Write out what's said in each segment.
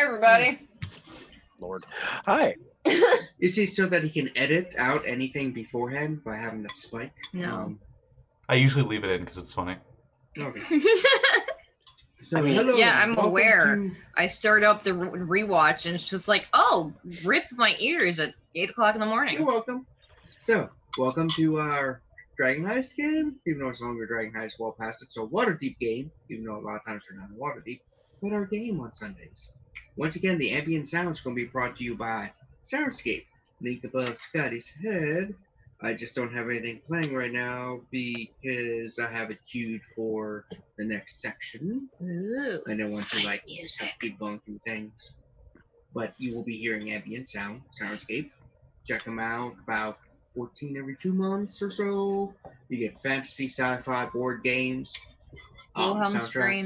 everybody. Lord. Hi. Is it so that he can edit out anything beforehand by having that spike? No. I usually leave it in because it's funny. Okay. So, I mean, hello. Yeah, I'm welcome aware. to- I start up the rewatch and it's just like, oh, rip my ears at 8 o'clock in the You're morning. welcome. So, welcome to our Dragon Heist game. Even though it's no longer Dragon Heist, well past it. So, Waterdeep game, even though a lot of times we're not in Waterdeep, but our game on Sundays. Once again, the ambient sound is going to be brought to you by Soundscape. Link above Scotty's head. I just don't have anything playing right now because I have it queued for the next section. Ooh. I don't want to like Music. keep going through things. But you will be hearing ambient sound, Soundscape. Check them out about 14 every 2 months or so. You get fantasy, sci-fi, board games. Wilhelm stream.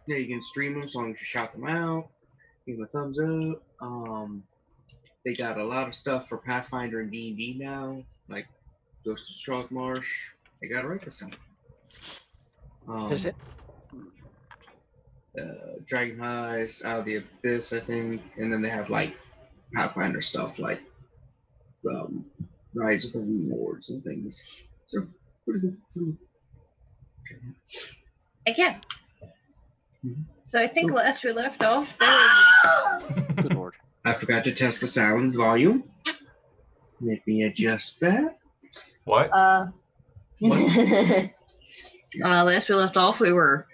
Yeah, you can stream them as long as you shout them out. Give them a thumbs up. They got a lot of stuff for Pathfinder and D&D now, like Ghost of Strogmarsh. They got it right this time. Is it? Dragon Heist, Out of the Abyss, I think, and then they have like Pathfinder stuff like Rise of the Rune Lords and things. So pretty good. Again. Mhm. So I think last we left off, there was... Good Lord. I forgot to test the sound volume. Let me adjust that. What? last we left off, there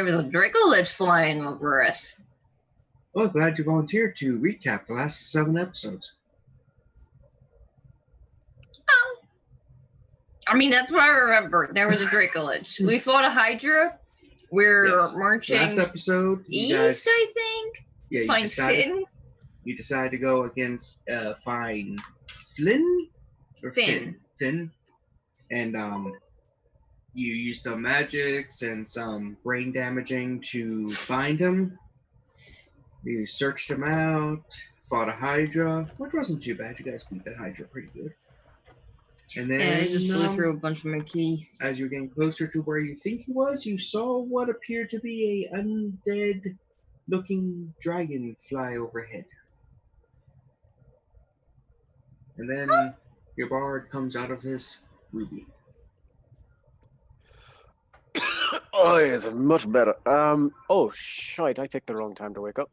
was a Dracolich flying over us. Well, glad you volunteered to recap the last 7 episodes. I mean, that's what I remember. There was a Dracolich. We fought a Hydra. We're Yes. marching Last episode, you east, guys, I think. yeah, Find Finn. you decided to go against find Flynn or Finn. Finn, and you used some magics and some brain damaging to find him. You searched him out, fought a Hydra, which wasn't too bad. You guys beat that Hydra pretty good. And then And I just blew through a bunch of my key. as you're getting closer to where you think he was, you saw what appeared to be a undead-looking dragon fly overhead. And then your bard comes out of his ruby. Oh, it's much better. Oh, shite, I picked the wrong time to wake up.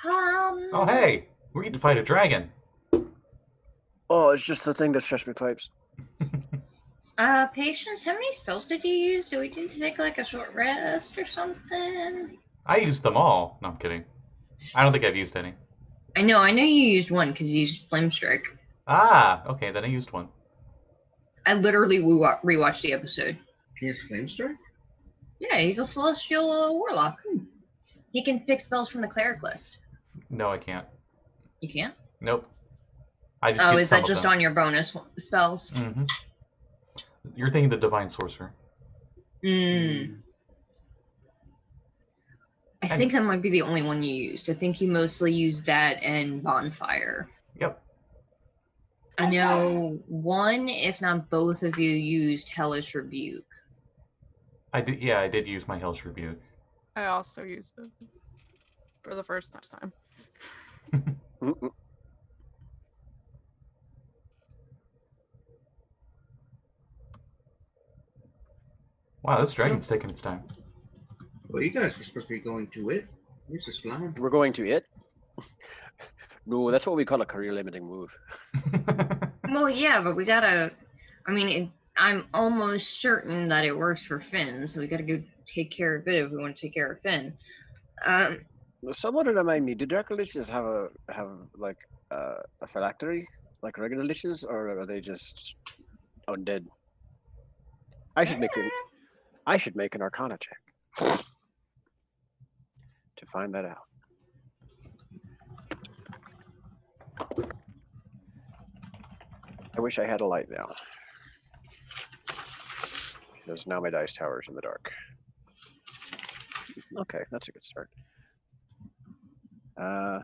Oh, hey! We get to fight a dragon. Oh, it's just the thing that stretched my pipes. Patience, how many spells did you use? Do we need to take like a short rest or something? I used them all. No, I'm kidding. I don't think I've used any. I know you used one because you used Flame Strike. Ah, okay, then I used one. I literally rewatched the episode. He has flame strike? Yeah, he's a celestial warlock. He can pick spells from the cleric list. No, I can't. You can't? Nope. I just Oh, get is some that of just them. on your bonus spells? Mm-hmm. You're thinking the Divine Sorcerer. I think that might be the only one you used. I think you mostly used that and Bonfire. Yep. I know one, if not both of you, used Hellish Rebuke. I did. Yeah, I did use my Hellish Rebuke. I also used it for the first time. Mm-mm. Wow, this dragon's taking its time. Well, you guys were supposed to be going to it. You're just blind. We're going to it? No, that's what we call a career limiting move. Well, yeah, but we gotta. I mean, I'm almost certain that it works for Finn, so we gotta go take care of it if we want to take care of Finn. Someone remind me, do Draco Liches have like a phylactery like regular liches, or are they just undead? I should make an Arcana check to find that out. I wish I had a light now, because now my dice tower's in the dark. Okay, that's a good start. Wow.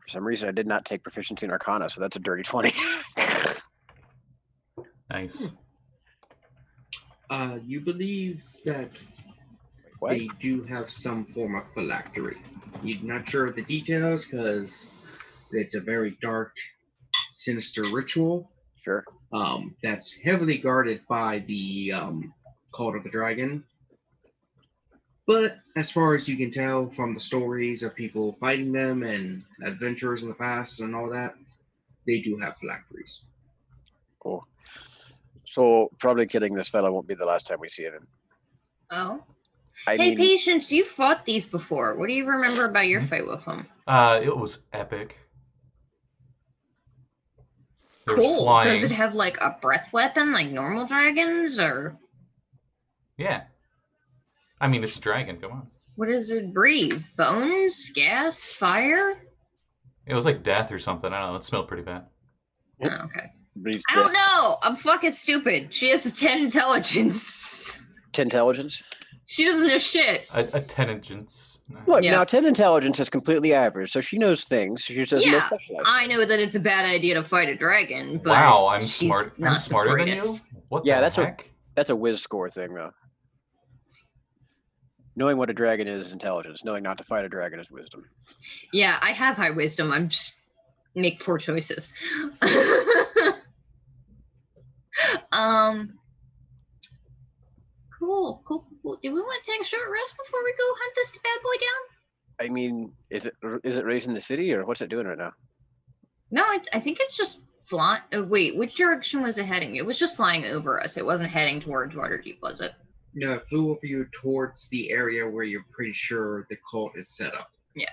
For some reason, I did not take proficiency in Arcana, so that's a dirty 20. Nice. You believe that What? they do have some form of phylactery. You're not sure of the details because it's a very dark, sinister ritual. Sure. That's heavily guarded by the Cult of the Dragon. But as far as you can tell from the stories of people fighting them and adventurers in the past and all that, they do have phylacteries. Cool. So probably killing this fella won't be the last time we see him. Oh. I Hey, mean, Patience, you fought these before. What do you remember about your fight with them? It was epic. There was Cool. flying. Does it have like a breath weapon like normal dragons, or Yeah. I mean, it's a dragon. Come on. what does it breathe? Bones? Gas? Fire? It was like death or something. I don't know. It smelled pretty bad. Oh, okay. breathes I don't death. know. I'm fucking stupid. She has a 10 intelligence. 10 intelligence? She doesn't know shit. A tenagence. Look, Yeah. now 10 intelligence is completely average, so she knows things. She just doesn't know Yeah, specialized. I know that it's a bad idea to fight a dragon, but Wow, I'm she's smart. not I'm the smarter than you. greatest. What Yeah, the that's heck? That's a whiz score thing, though. Knowing what a dragon is intelligence. Knowing not to fight a dragon is wisdom. Yeah, I have high wisdom. I'm just make poor choices. Cool. Do we want to take a short rest before we go hunt this bad boy down? I mean, is it raising the city, or what's it doing right now? No, I think it's just flying. Oh, wait, which direction was it heading? It was just flying over us. It wasn't heading towards Waterdeep, was it? No, it flew over you towards the area where you're pretty sure the cult is set up. Yeah.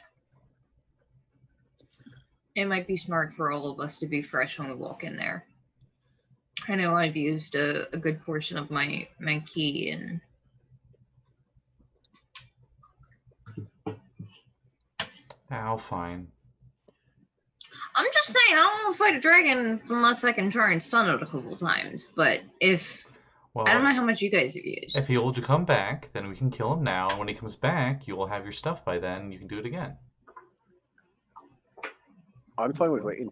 It might be smart for all of us to be fresh when we walk in there. I know I've used a good portion of my key and Ow, fine. I'm just saying, I don't want to fight a dragon unless I can try and stun it a couple times. But if Well, I don't know how much you guys have used. if he will come back, then we can kill him now. And when he comes back, you will have your stuff by then. And you can do it again. I'm fine with waiting.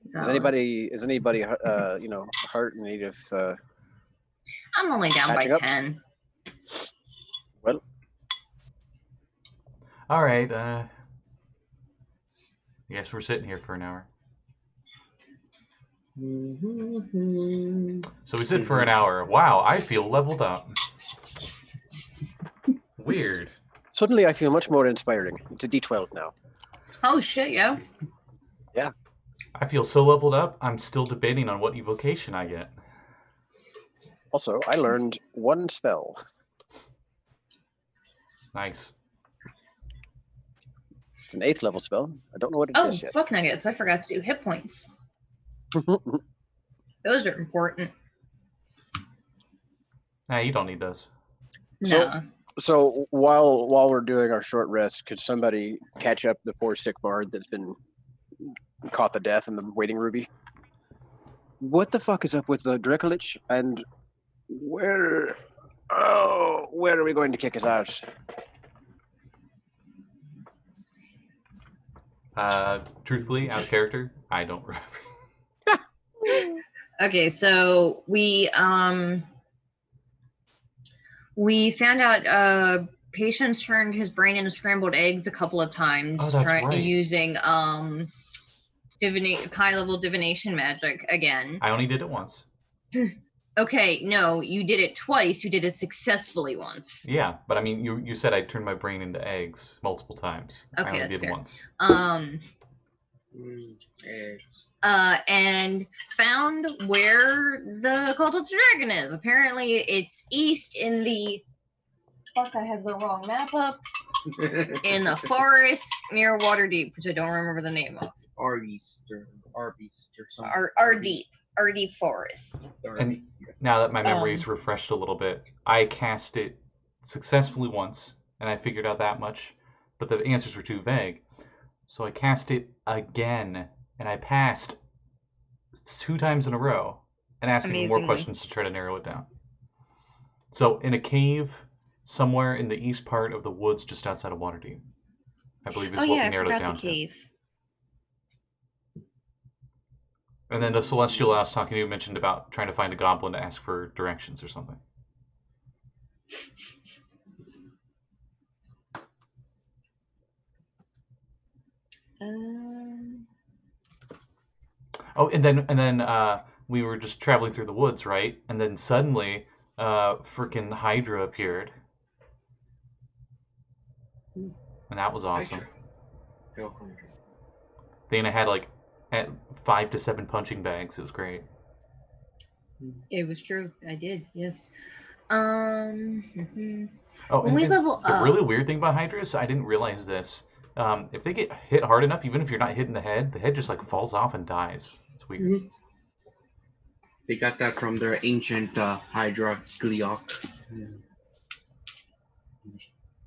Is No. anybody hurt in need of I'm only down by catching up? 10. well, All right. I guess we're sitting here for an hour. So we sit for an hour. Wow, I feel leveled up. Weird. suddenly I feel much more inspiring. It's a D12 now. Oh shit, yeah. I feel so leveled up, I'm still debating on what evocation I get. Also, I learned one spell. Nice. It's an 8th level spell. I don't know what it Oh is yet. fuck nuggets, I forgot to do hit points. Those are important. Nah, you don't need those. So- No. So while we're doing our short rest, could somebody catch up the poor sick bard that's been caught the death in the waiting ruby? What the fuck is up with the Drekulich, and where are we going to kick his ass? Truthfully, out of character, I don't remember. Okay, so we found out Patience turned his brain into scrambled eggs a couple of times, Oh, that's right. using high level divination magic again. I only did it once. Okay, no, you did it twice. You did it successfully once. Yeah, but I mean, you said I turned my brain into eggs multiple times. I Okay, only that's did fair. once. Eggs. And found where the Cult of the Dragon is. Apparently, it's east in the. Fuck, I have the wrong map up. In the forest near Waterdeep, which I don't remember the name of. Arbeast or something. Our deep forest. And now that my memory is refreshed a little bit, I cast it successfully once, and I figured out that much, but the answers were too vague. So I cast it again, and I passed 2 times in a row, and asked even more Amazingly. questions to try to narrow it down. So in a cave somewhere in the east part of the woods just outside of Waterdeep, I believe is Oh what yeah, we I narrowed it forgot down the to. cave. And then the Celestial I was talking to mentioned about trying to find a goblin to ask for directions or something. Oh, and then we were just traveling through the woods, right? And then suddenly, freaking Hydra appeared, and that was awesome. Hell, Hydra. Dana had like 5 to 7 punching bags. It was great. It was true. I did. Yes. Oh, When we and level the up, really weird thing about Hydras, I didn't realize this. If they get hit hard enough, even if you're not hitting the head just like falls off and dies. It's weird. Mhm. They got that from their ancient Hydra Gliok.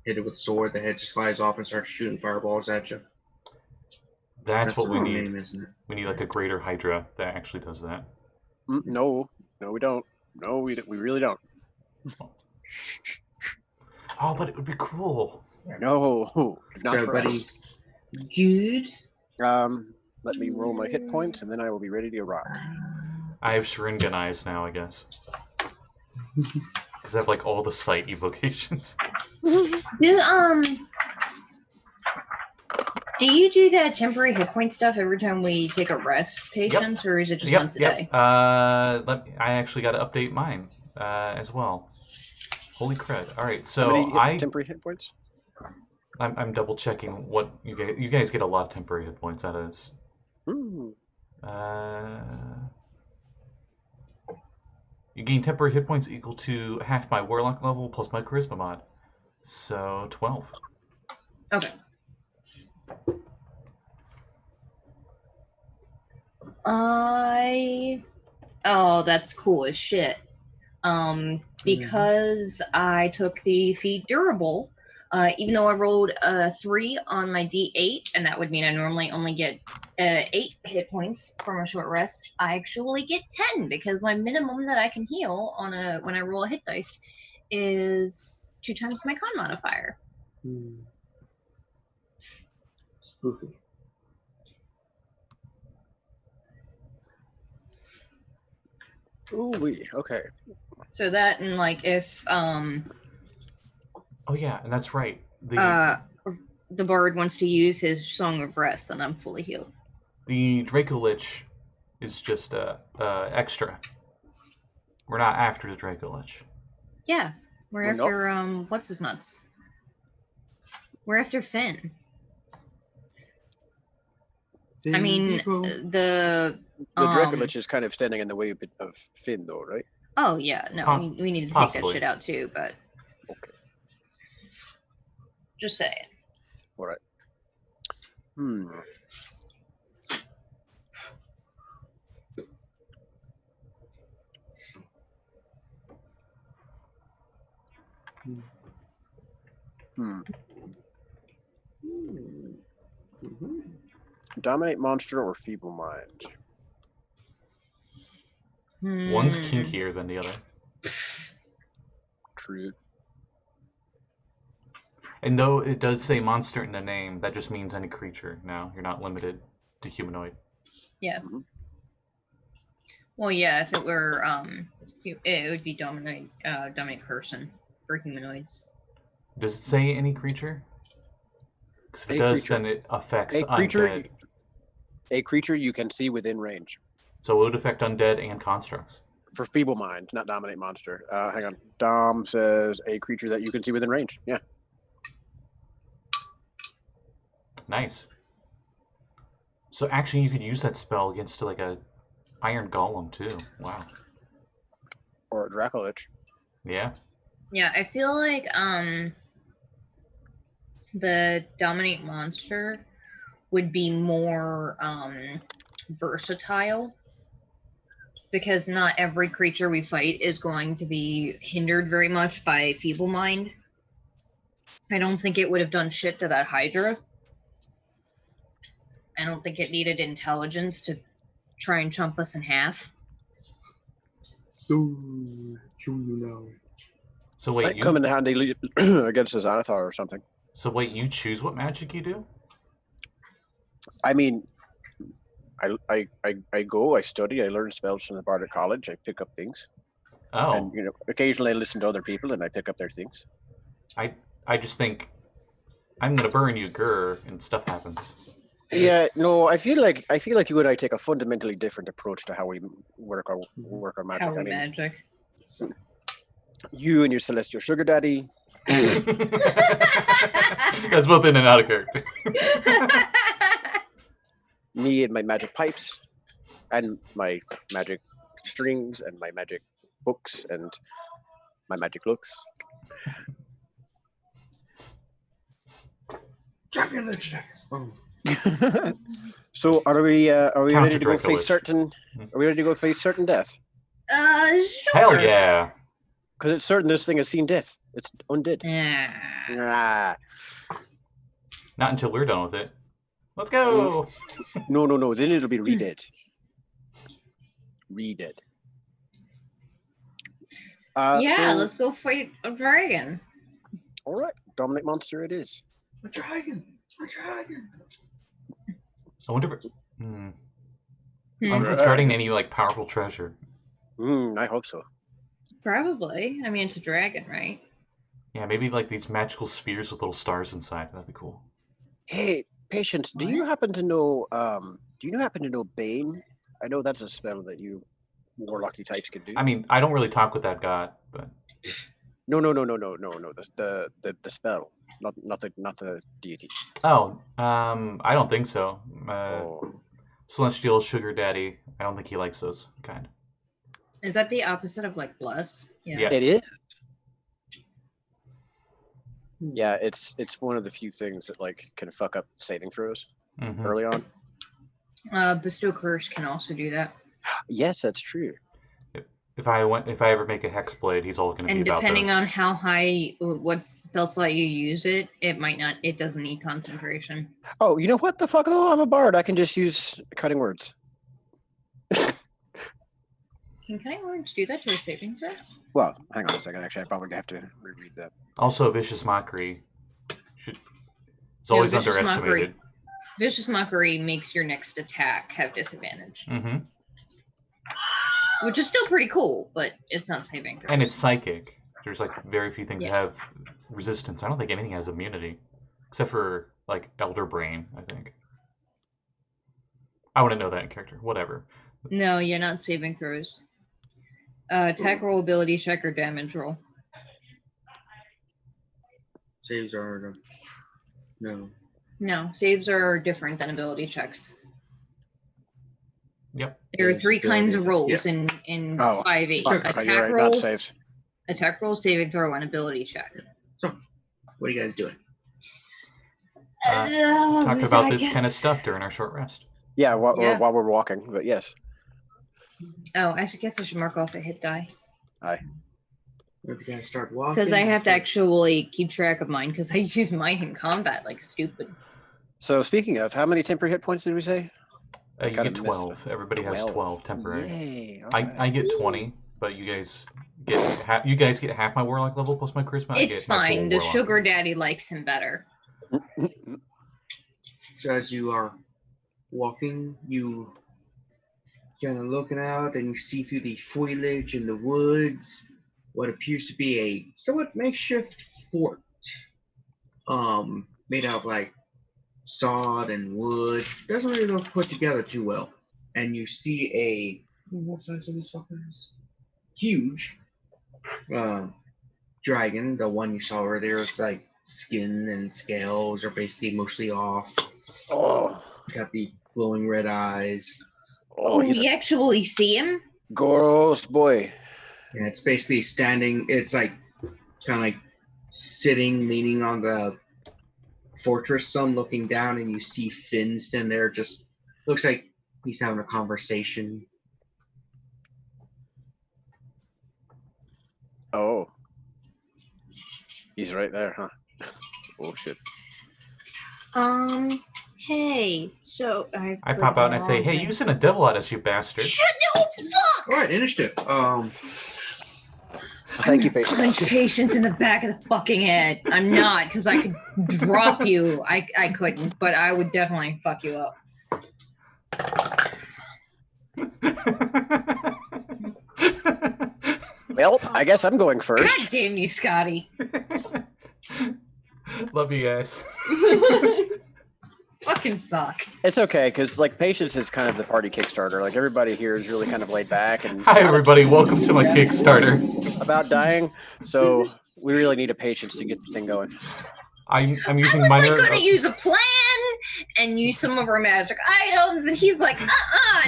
Hit it with a sword, the head just flies off and starts shooting fireballs at you. That's what the we wrong need. name, isn't it? We need like a greater Hydra that actually does that. No, we don't. No, we really don't. Oh, but it would be cool. No, not So for us. everybody's good. Let me roll my hit points, and then I will be ready to rock. I have Serene eyes now, I guess. Because I have like all the sight evocations. Do you do that temporary hit point stuff every time we take a rest, patience, or is it just once a day? I actually got to update mine as well. Holy crud! All right, so How many temporary hit points? I'm double checking what you guys get a lot of temporary hit points out of this. You gain temporary hit points equal to half my Warlock level plus my Charisma mod. So 12. Okay. Oh, that's cool as shit. Because I took the feat durable, even though I rolled a 3 on my D8, and that would mean I normally only get 8 hit points from a short rest, I actually get 10 because my minimum that I can heal on when I roll a hit dice is 2 times my con modifier. Spoofy. Ooh, okay. So that and like if Oh yeah, and that's right. the bard wants to use his Song of Rest, then I'm fully healed. The Draco Lich is just extra. We're not after the Draco Lich. Yeah, we're after what's his nuts? We're after Finn. I mean the Draco Lich is kind of standing in the way of Finn, though, right? Oh yeah, no, we need to take that shit out too, but just saying. All right. Dominate monster or feeble mind? One's kinkier than the other. True. And though it does say monster in the name, that just means any creature now. You're not limited to humanoid. Yeah. Well, yeah, if it were, it would be dominate person for humanoids. Does it say any creature? Because if it does, then it affects undead. A creature you can see within range. So it would affect undead and constructs. For feeble mind, not dominate monster. Hang on. Dom says a creature that you can see within range. Yeah. Nice. So actually, you could use that spell against like a iron golem too. Wow. Or a Draco Lich. Yeah. Yeah, I feel like the dominate monster would be more versatile, because not every creature we fight is going to be hindered very much by feeble mind. I don't think it would have done shit to that Hydra. I don't think it needed intelligence to try and chomp us in half. So wait, come in handy against a Xanathar or something. So wait, you choose what magic you do? I mean, I go, I study, I learn spells from the Bardic College, I pick up things. Oh. And occasionally I listen to other people and I pick up their things. I just think I'm gonna burn you, grr, and stuff happens. Yeah, no, I feel like you and I take a fundamentally different approach to how we work our magic. How magic. You and your celestial sugar daddy. That's both in and out of character. Me and my magic pipes, and my magic strings, and my magic books, and my magic looks. So are we ready to go face certain? Are we ready to go face certain death? Sure. Hell yeah! Because it's certain this thing has seen death. It's undead. Yeah. Not until we're done with it. Let's go. No. Then it'll be re-dead. Re-dead. Yeah, let's go fight a dragon. All right, Dominic Monster it is. A dragon. I wonder if it's guarding any like powerful treasure. I hope so. Probably. I mean, it's a dragon, right? Yeah, maybe like these magical spheres with little stars inside. That'd be cool. Hey, Patience, do you happen to know Bane? I know that's a spell that you Warlocky types can do. I mean, I don't really talk with that god, but No. The spell, not the deity. Oh, I don't think so. Celestial Sugar Daddy. I don't think he likes those kind. Is that the opposite of like bless? Yeah. Yes. It is. Yeah, it's one of the few things that like can fuck up saving throws early on. Bestow Curse can also do that. Yes, that's true. If I ever make a hex blade, he's all going to be about And depending this. on how high, what spell slot you use it might not. It doesn't need concentration. Oh, you know what the fuck though? I'm a bard. I can just use cutting words. Can cutting words do that to a saving throw? Well, hang on a second. Actually, I probably have to reread that. Also, Vicious Mockery is always Vicious underestimated. Vicious Mockery makes your next attack have disadvantage. Which is still pretty cool, but it's not saving throws. And it's psychic. There's like very few things that have resistance. I don't think anything has immunity. Except for like Elder Brain, I think. I want to know that in character. Whatever. No, you're not saving throws. Attack roll, ability check, or damage roll. Saves are no. No, saves are different than ability checks. Yep. There are three kinds of rolls in 5e. Attack rolls, attack roll, saving throw, and ability check. So, what are you guys doing? Talking about this kind of stuff during our short rest. Yeah, while we're walking, but yes. Oh, I guess I should mark off a hit die. Aye. If you guys start walking, because I have to actually keep track of mine because I use mine in combat like stupid. So speaking of, how many temporary hit points did we say? You get 12. Everybody has 12 temporary. Yay, I get 20, but you guys get half my warlock level plus my charisma. It's fine. The sugar daddy likes him better. So as you are walking, you kind of looking out and you see through the foliage in the woods what appears to be a somewhat makeshift fort, made out of like sod and wood. Doesn't really look put together too well. And you see what size are these fuckers? Huge dragon. The one you saw earlier, it's like skin and scales are basically mostly off. Oh, got the glowing red eyes. Oh, you actually see him? Gross boy. Yeah, it's basically standing. It's like kind of like sitting, leaning on the fortress sun, looking down, and you see Finn stand there. Just looks like he's having a conversation. Oh, he's right there, huh? Oh shit. Hey, so I pop out and I say, "Hey, you sent a devil at us, you bastard!" Shut no fuck! All right, initiative. Thank you, Patience. Punch Patience in the back of the fucking head. I'm not, because I could drop you. I couldn't, but I would definitely fuck you up. Well, I guess I'm going God first. damn you, Scotty. Love you guys. Fucking suck. It's okay, because like Patience is kind of the party Kickstarter. Like everybody here is really kind of laid back and Hi everybody, welcome to my Kickstarter. about dying. So we really need a Patience to get the thing going. I'm I using was minor. like gonna use a plan and use some of our magic items, and he's like,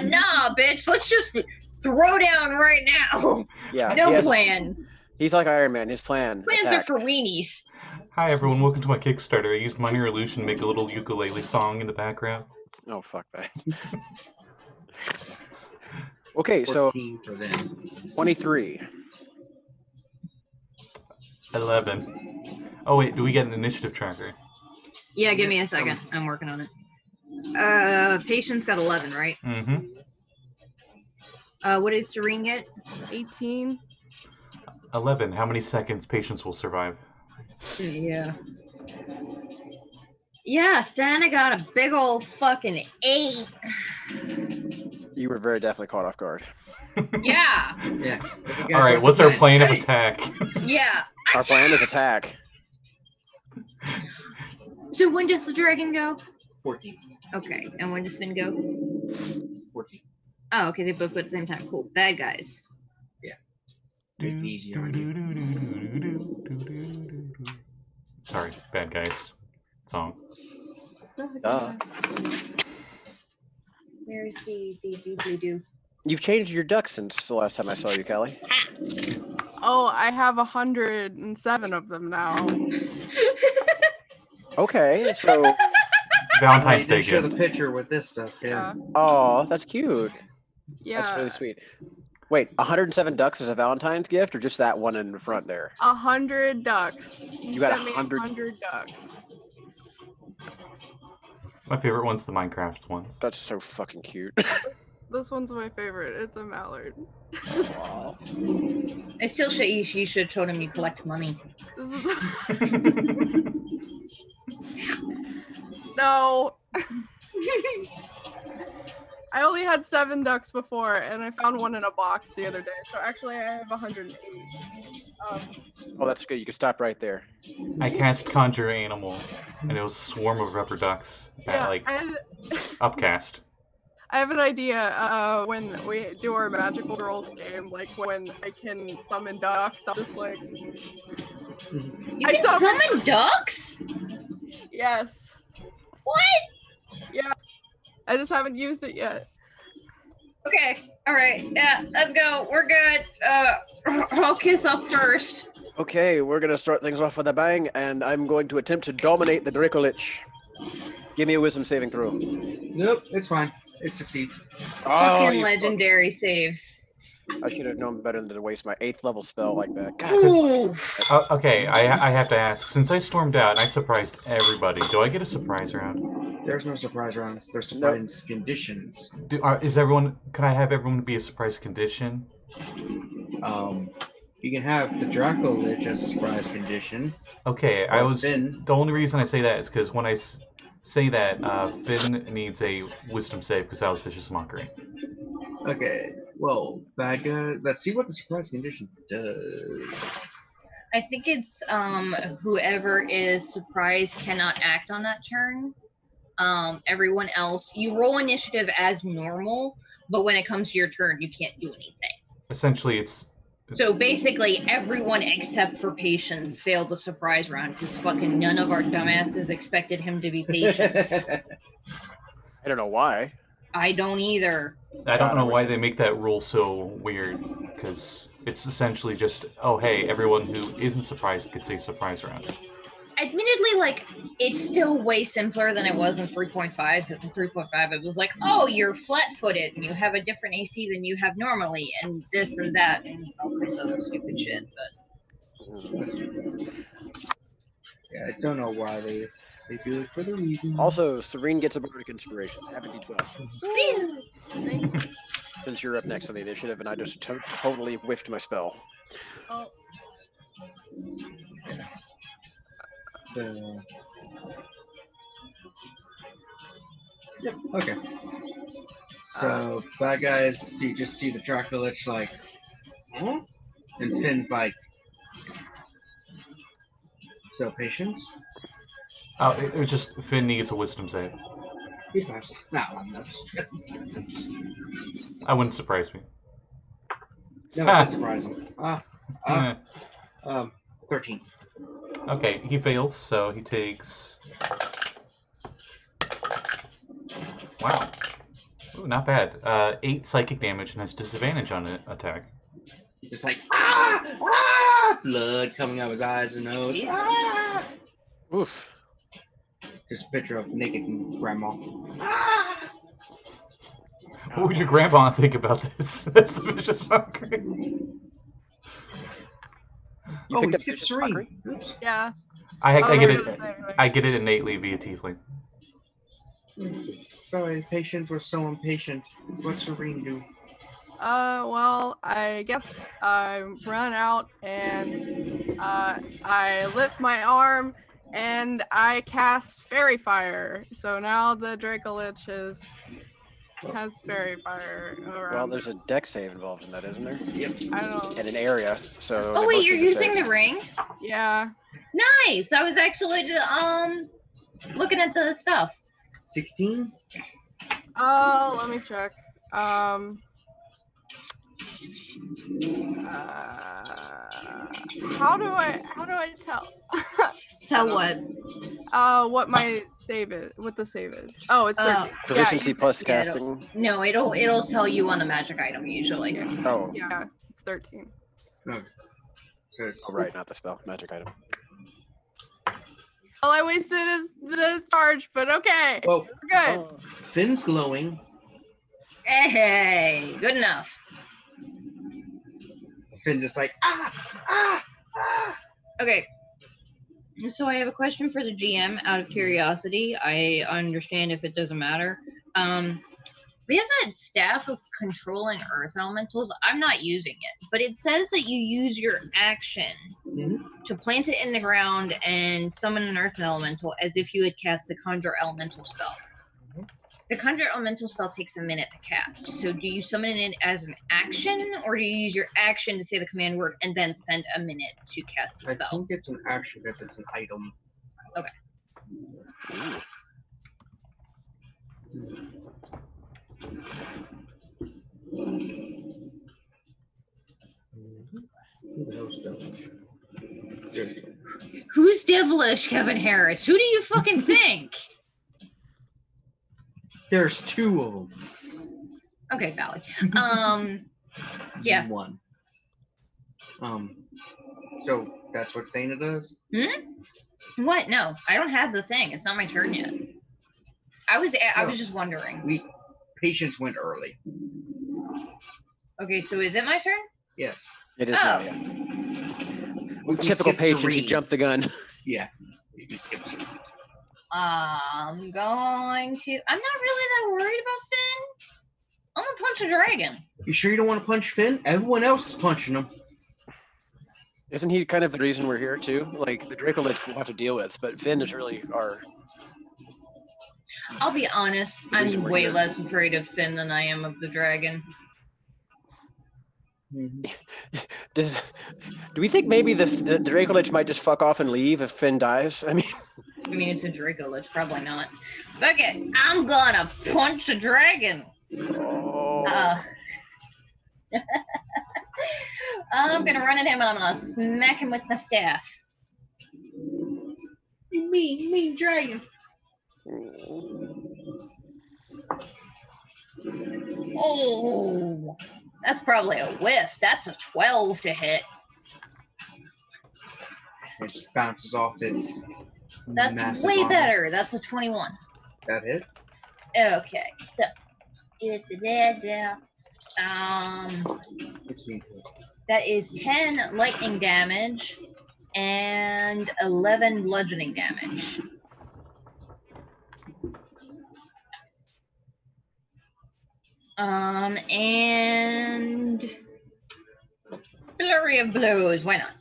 nah, bitch, let's just throw down right now. Yeah, No plan. He's like Iron Man. His plan. Plans Attack. are for weenies. Hi everyone, welcome to my Kickstarter. I used minor illusion to make a little ukulele song in the background. Oh fuck that. Okay, so 14 for them. 23. 11. Oh wait, do we get an initiative tracker? Yeah, give me a second. I'm working on it. Patience got 11, right? Mm-hmm. What did Serene get? 18. 11. How many seconds Patience will survive? Yeah. Yeah, Santa got a big old fucking 8. You were very definitely caught off guard. Yeah. Yeah. Alright, what's our plan of attack? Yeah. Our plan is attack. So when does the dragon go? 14. Okay, and when does Finn go? 14. Oh, okay, they both go at the same time. Cool. Bad guys. Make it easy on you. Sorry, bad guys. Song. Where's the do? You've changed your duck since the last time I saw you, Callie. Oh, I have 107 of them now. Okay, so Valentine's They Day show gift. the picture with this stuff. Yeah. oh, that's cute. Yeah. That's really sweet. Wait, 107 ducks is a Valentine's gift, or just that one in the front there? 100 ducks. You got sent me 100 ducks. My favorite one's the Minecraft ones. That's so fucking cute. This one's my favorite. It's a mallard. I still say you should have told him you collect money. This is No. I only had 7 ducks before, and I found one in a box the other day. So actually, I have 108. Oh, that's good. You can stop right there. I cast Conjure Animal, and it was a swarm of rubber ducks at Yeah, like I upcast. have an idea. When we do our magical rolls game, like when I can summon ducks, I'll just like You I can saw- summon ducks? yes. What? Yeah. I just haven't used it yet. Okay. All right. Yeah. Let's go. We're good. I'll kiss up first. Okay, we're gonna start things off with a bang, and I'm going to attempt to dominate the Dracolich. Give me a wisdom saving throw. Nope, it's fine. It succeeds. Fucking you legendary saves. I should have known better than to waste my 8th level spell like that. God. Ooh. Okay, I have to ask. Since I stormed out and I surprised everybody, do I get a surprise round? There's no surprise rounds. There's surprise conditions. Is everyone? Can I have everyone be a surprise condition? You can have the Draco Lich as a surprise condition. Okay, Or Finn. The only reason I say that is because when I say that, Finn needs a wisdom save because that was vicious mockery. Okay. Well, bad guy. Let's see what the surprise condition does. I think it's whoever is surprised cannot act on that turn. Everyone else, you roll initiative as normal, but when it comes to your turn, you can't do anything. Essentially, it's So basically, everyone except for Patience failed the surprise round because fucking none of our dumbasses expected him to be Patience. I don't know why. I don't either. I don't God, know I why wish- they make that rule so weird because it's essentially just, oh hey, everyone who isn't surprised gets a surprise round. Admittedly, like, it's still way simpler than it was in 3.5, because in 3.5 it was like, oh, you're flat-footed, and you have a different AC than you have normally, and this and that, and all kinds of other stupid shit, but... Yeah, I don't know why they do it for the reason. Also, Serene gets a bardic inspiration. Have a d12. Since you're up next on the initiative, and I just totally whiffed my spell. Oh, Yep. Okay. So bad guys, you just see the Draco Lich like, huh? And Finn's like, so patience? Oh, it was just Finn needs a wisdom save. He passes. No, I'm not. That wouldn't surprise me. No, it did surprise him. 13. Okay, he fails, so he takes. Wow. Ooh, not bad. 8 psychic damage and has disadvantage on an attack. He's just like, ah! Blood coming out of his eyes and nose. Ah! Oof. Just a picture of naked grandma. Ah! What would your grandma think about this? That's the vicious mockery. You Oh, we picked up skipped vicious Serene. mockery? Oops. Yeah. I get was it. gonna say, like- I get it innately via Tiefling. Sorry, patience was so impatient. What'd Serene do? Well, I guess I run out and I lift my arm and I cast Fairy Fire. So now the Dracolich has Fairy Fire around. Well, there's a deck save involved in that, isn't there? I don't. And an area, so. Oh they wait, both you're need to using save. the ring? Yeah. Nice. I was actually looking at the stuff. 16? Let me check. How do I tell? Tell what? What my save is? What the save is? Oh, it's 13. Proficiency Yeah, plus yeah, casting. No, it'll tell you on the magic item usually. Oh. yeah, it's 13. No. So it's, Oh, right, not the spell. Magic item. All I wasted is the charge, but okay, well, we're good. Oh. Finn's glowing. Hey, good enough. Finn's just like, ah! Okay. So I have a question for the GM out of curiosity. I understand if it doesn't matter. We have that staff of controlling earth elementals. I'm not using it, but it says that you use your action to plant it in the ground and summon an earth elemental as if you had cast the conjure elemental spell. The conjure elemental spell takes a minute to cast. So do you summon it as an action, or do you use your action to say the command word and then spend a minute to cast the I spell? think it's an action because it's an item. Okay. Who the hell's devilish? There's Who's devilish, Kevin Harris? Who do you fucking think? There's 2 of them. Okay, valid. Yeah. 1. So that's what Thana does? What? No, I don't have the thing. It's not my turn yet. I was just wondering. Patience went early. Okay, so is it my turn? Yes. It is Oh. now, yeah. We Typical skipped patience, you Serene. jump the gun. Yeah. We skipped Serene. I'm going to. I'm not really that worried about Finn. I'm gonna punch a dragon. You sure you don't want to punch Finn? Everyone else is punching him. Isn't he kind of the reason we're here, too? Like, the Dracolich we'll have to deal with, but Finn is really our... I'll be honest. The reason I'm we're way here. less afraid of Finn than I am of the dragon. Do we think maybe the Dracolich might just fuck off and leave if Finn dies? I mean, It's a Dracolich, probably not. Fuck it, I'm gonna punch a dragon. oh, I'm gonna run at him and I'm gonna smack him with my staff. You mean dragon. Oh, that's probably a whiff. That's a 12 to hit. It just bounces off its That's massive way armor. better. That's a 21. That hit? Okay, so It's me. that is 10 lightning damage and 11 bludgeoning damage. And flurry of blows. Why not?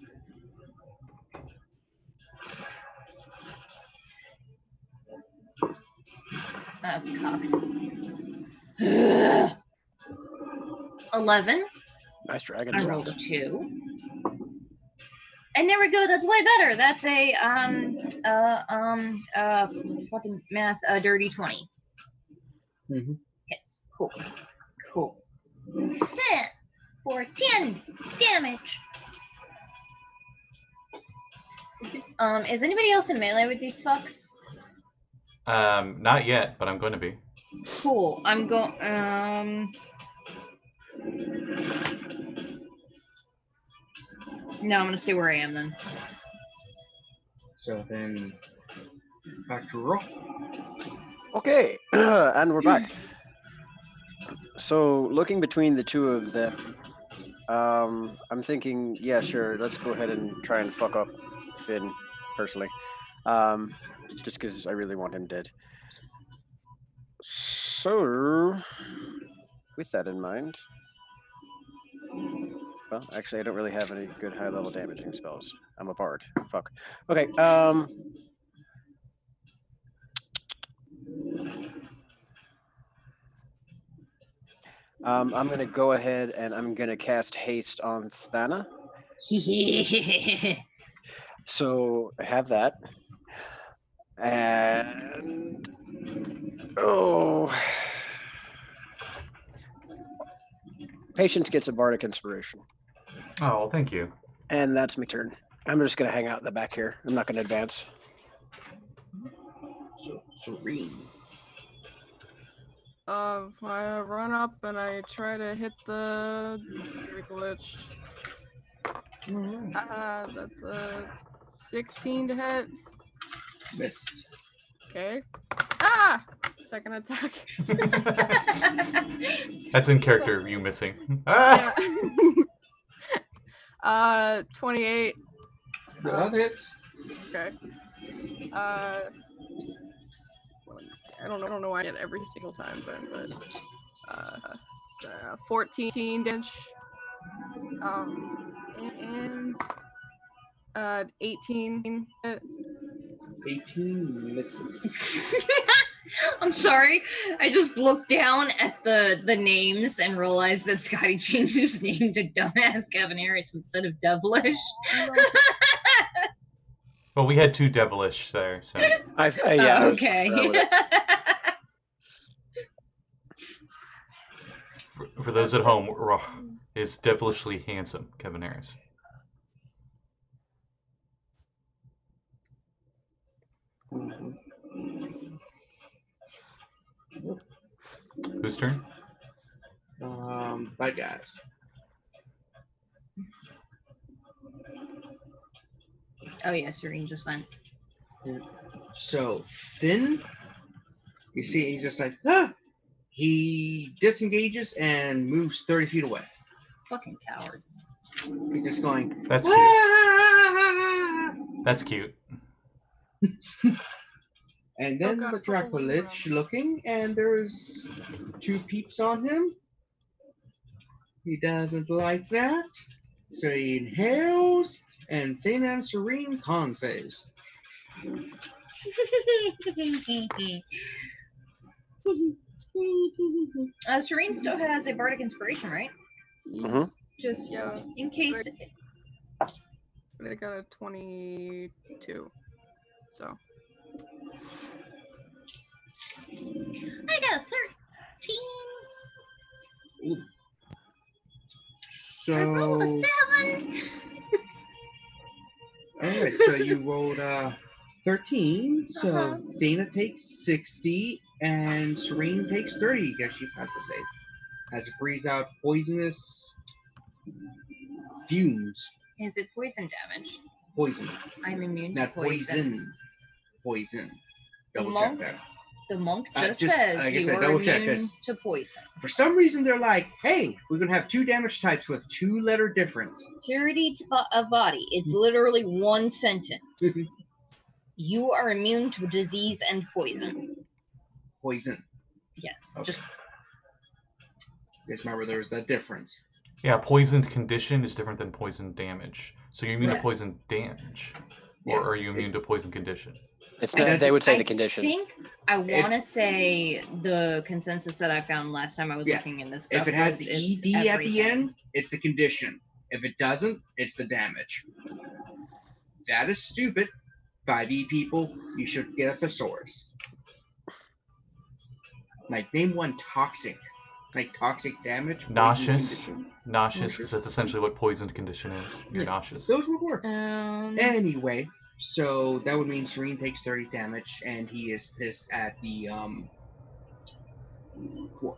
That's cocked. 11. nice dragon I rolled a sounds. 2. and there we go. That's way better. That's a fucking math. Dirty 20. Mm-hmm. Hits. Cool. Set for 10 damage. Is anybody else in melee with these fucks? Not yet, but I'm going to be. Cool. I'm going. No, I'm gonna stay where I am then. So then, back to Rogh. Okay, and we're back. So looking between the two of them, I'm thinking, yeah, sure, let's go ahead and try and fuck up Finn personally, just because I really want him dead. So, with that in mind, well, actually, I don't really have any good high-level damaging spells. I'm a bard. Fuck. Okay. I'm gonna go ahead and I'm gonna cast haste on Thana. So I have that, and Patience gets a bardic inspiration. Oh, thank you. And that's my turn. I'm just gonna hang out in the back here. I'm not gonna advance. So Serene. I run up and I try to hit the glitch. That's a 16 to hit. Missed. Okay. Ah! Second attack. That's in character, you missing. Ah! Yeah. 28. That hits. Okay. I don't know why I get every single time, but 14 damage. And 18 hit. 18 misses. I'm sorry. I just looked down at the names and realized that Scotty changed his name to Dumbass Kevin Harris instead of Devilish. Well, we had two devilish there, so. Yeah. Okay. For those at home, Rogh is devilishly handsome, Kevin Harris. Whose turn? Bad guys. Oh yeah, Serene just went. So Finn, you see, he's just like, ah! He disengages and moves 30 feet away. Fucking coward. He's just going. That's cute. Ah! That's cute. And then the Dracolich looking, and there's 2 peeps on him. He doesn't like that, so he inhales, and Thin and Serene con saves. Serene still has a bardic inspiration, right? Mm-hmm. Just Yeah. in case. But I got a 22. So. I got a 13. Ooh. I rolled a So, 7. alright, so you rolled 13, so Dana takes 60, and Serene takes 30, because she has to save. As it breathes out poisonous fumes. Is it poison damage? Poison. I'm immune Not to poison. Poison. Double Monk? check that. The monk Just, says like I you said, are double check, immune 'cause to poison. For some reason, they're like, hey, we're going to have 2 damage types with 2-letter difference. Purity of body. It's literally one sentence. You are immune to disease and poison. Poison. Yes. Okay. Just Just remember there's that difference. Yeah, poisoned condition is different than poison damage. So you're immune Yeah. to poison damage, Yeah. or are you immune to poison condition? It's And not, they would say I the condition. think I want to say the consensus that I found last time I was Yeah. looking in this stuff. If it has was the it's ED at the everything. end, it's the condition. If it doesn't, it's the damage. That is stupid. 5e people, you should get a thesaurus. Like, name one toxic. Like, toxic damage. poison Nauseous. condition. Nauseous, because that's essentially what poisoned condition is. You're Yeah. nauseous. Those would work. Um, Anyway, so that would mean Serene takes 30 damage, and he is pissed at the dwarf.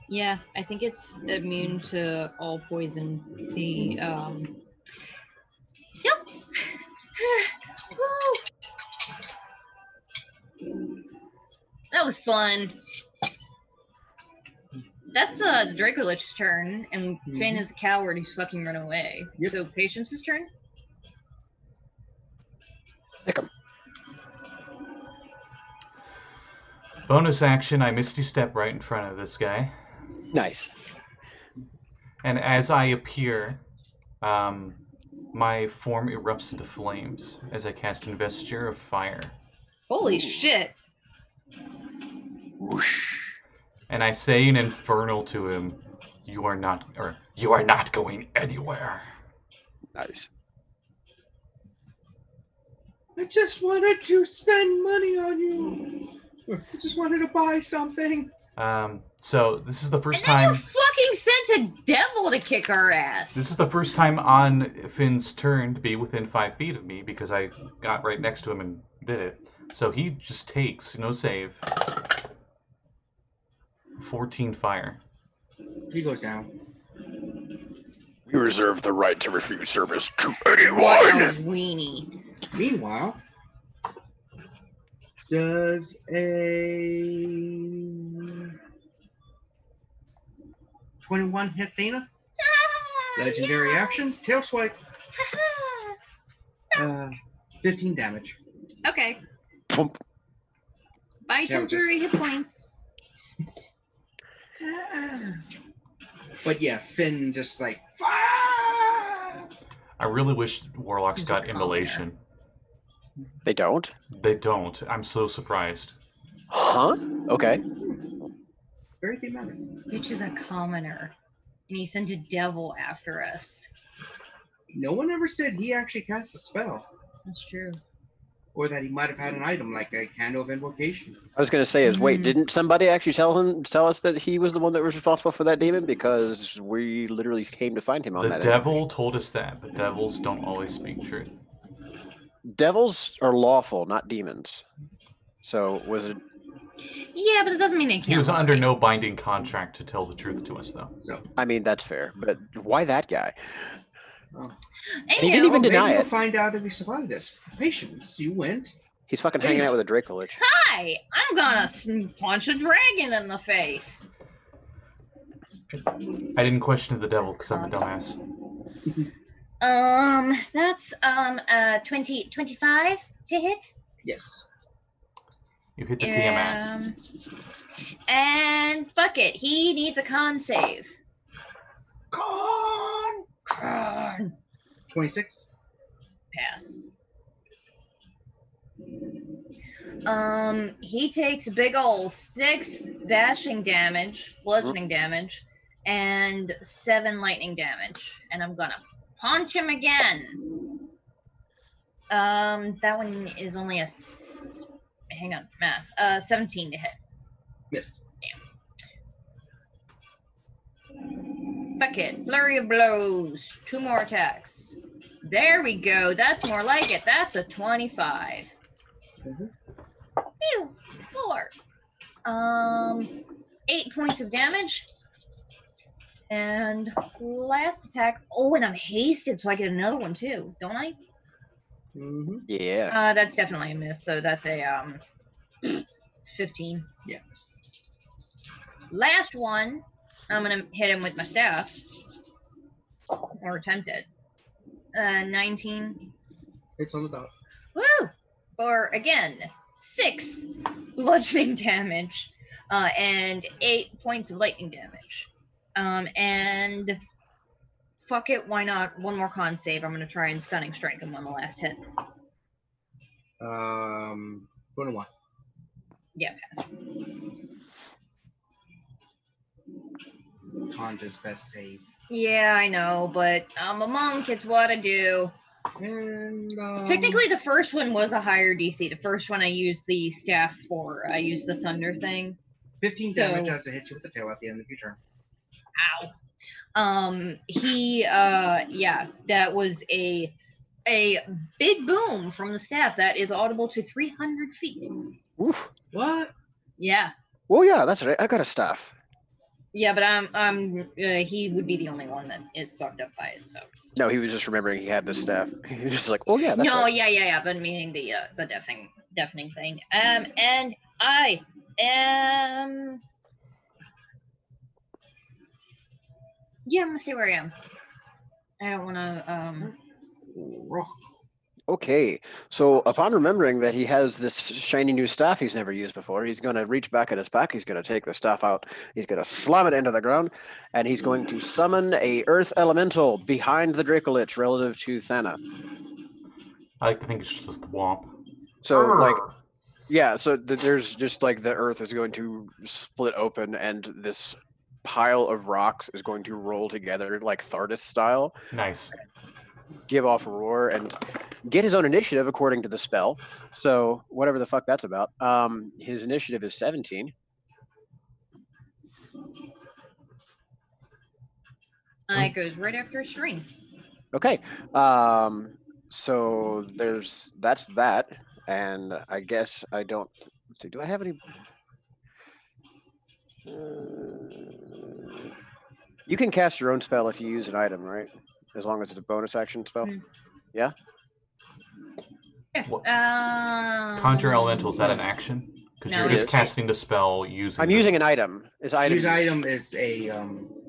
yeah, I think it's immune to all poison. The Yep. Woo. That was fun. That's Dracolich's turn, and Finn is a coward who's fucking run away. Yep. So Patience's turn. Pick 'em. Bonus action, I Misty Step right in front of this guy. Nice. And as I appear, my form erupts into flames as I cast Investiture of Fire. Holy shit! Whoosh. And I say in Infernal to him, you are not going anywhere. Nice. I just wanted to spend money on you. I just wanted to buy something. So this is the first And then time. you fucking sent a devil to kick our ass. This is the first time on Finn's turn to be within 5 feet of me because I got right next to him and did it. So he just takes no save. 14 fire. He goes down. We reserve the right to refuse service to What anyone. a weenie. Meanwhile, does a 21 hit Thana? Legendary action, tail swipe. 15 damage. Okay. Pump. Buy That was just- temporary hit points. But yeah, Finn just like fire. I really wish Warlocks There's a got comb immolation. They don't? They don't. I'm so surprised. Huh? Okay. Very thematic. Which is a commoner. And he sent a devil after us. No one ever said he actually cast a spell, That's true. or that he might have had an item like a candle of invocation. I was going to say wait, Mhm. didn't somebody actually tell us that he was the one that was responsible for that demon? Because we literally came to find him on The that. devil told us that, but devils don't always speak truth. Devils are lawful, not demons. So was it? Yeah, but it doesn't mean they can't. He was lie. under no binding contract to tell the truth to us, though. I mean, that's fair, but why that guy? Oh. He didn't even Maybe deny we'll it. find out if we survive this. Patience, you went. He's fucking hanging out with a Dracolich. Hi! I'm gonna punch a dragon in the face. I didn't question the devil because I'm a dumbass. That's 25 to hit. Yes. You hit the Tiamat. And fuck it, he needs a con save. Con. Con. 26. Pass. He takes a big ol' 6 bashing damage, bludgeoning damage, and 7 lightning damage. And I'm gonna punch him again. That one is only a hang on, math. 17 to hit. Missed. Fuck it. Flurry of blows. 2 more attacks. There we go. That's more like it. That's a 25. Mhm. Phew. 4. 8 points of damage. And last attack. Oh, and I'm hasted, so I get another one too, don't I? Mm-hmm. Yeah. That's definitely a miss. So that's a 15. Yeah. Last one. I'm gonna hit him with my staff, or attempt it. 19. It's on the dot. Woo! For again 6 bludgeoning damage, and 8 points of lightning damage. And fuck it, why not? One more con save. I'm gonna try and stunning strike him on the last hit. 21. Yeah, pass. Con's best save. Yeah, I know, but I'm a monk. It's what I do. And Technically, the first one was a higher DC. The first one I used the staff for. I used the thunder thing. 15 So- damage as it hits you with the tail at the end of your turn. Ow. Yeah, that was a big boom from the staff that is audible to 300 feet. Oof. What? Yeah. Well, yeah, that's right. I got a staff. Yeah, but he would be the only one that is fucked up by it. So No, he was just remembering he had this staff. He was just like, oh yeah, that's no, right. yeah, but meaning the deafening thing. And I am. Yeah, I'm gonna stay where I am. I don't want to. Rogh. Okay, so upon remembering that he has this shiny new staff he's never used before, he's going to reach back at his pack, he's going to take the staff out, he's going to slam it into the ground, and he's going to summon a earth elemental behind the Dracolich relative to Thana. I like to think it's just the womp. So, like, yeah, so there's just like the earth is going to split open, and this pile of rocks is going to roll together like Thanadis style, Nice. give off a roar, and get his own initiative according to the spell. So whatever the fuck that's about. His initiative is 17. It goes right after Serene. Okay. So that's that, and I guess I don't. Let's see. Do I have any? You can cast your own spell if you use an item, right? As long as it's a bonus action spell. Hmm. Yeah. Conjure Elemental, is that an action? Because No, you're it just is. casting the spell using. I'm using an item. Is item? Use use? item is a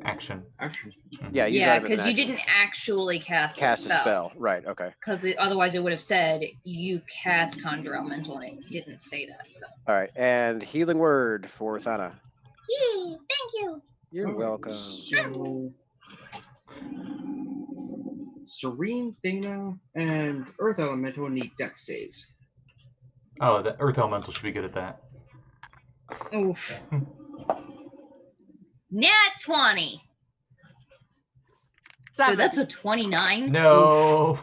action. action. Yeah. Use Yeah, item as an because you action. didn't actually cast Cast a a spell. Right. Okay. Because otherwise it would have said you cast Conjure Elemental, and it didn't say that. So. All right. And healing word for Thana. Yay! Thank you. You're Alright, welcome. So, Serene, Thana, and Earth Elemental need dex saves. Oh, the Earth Elemental should be good at that. Oof. Nat 20. So 7. that's a 29. No.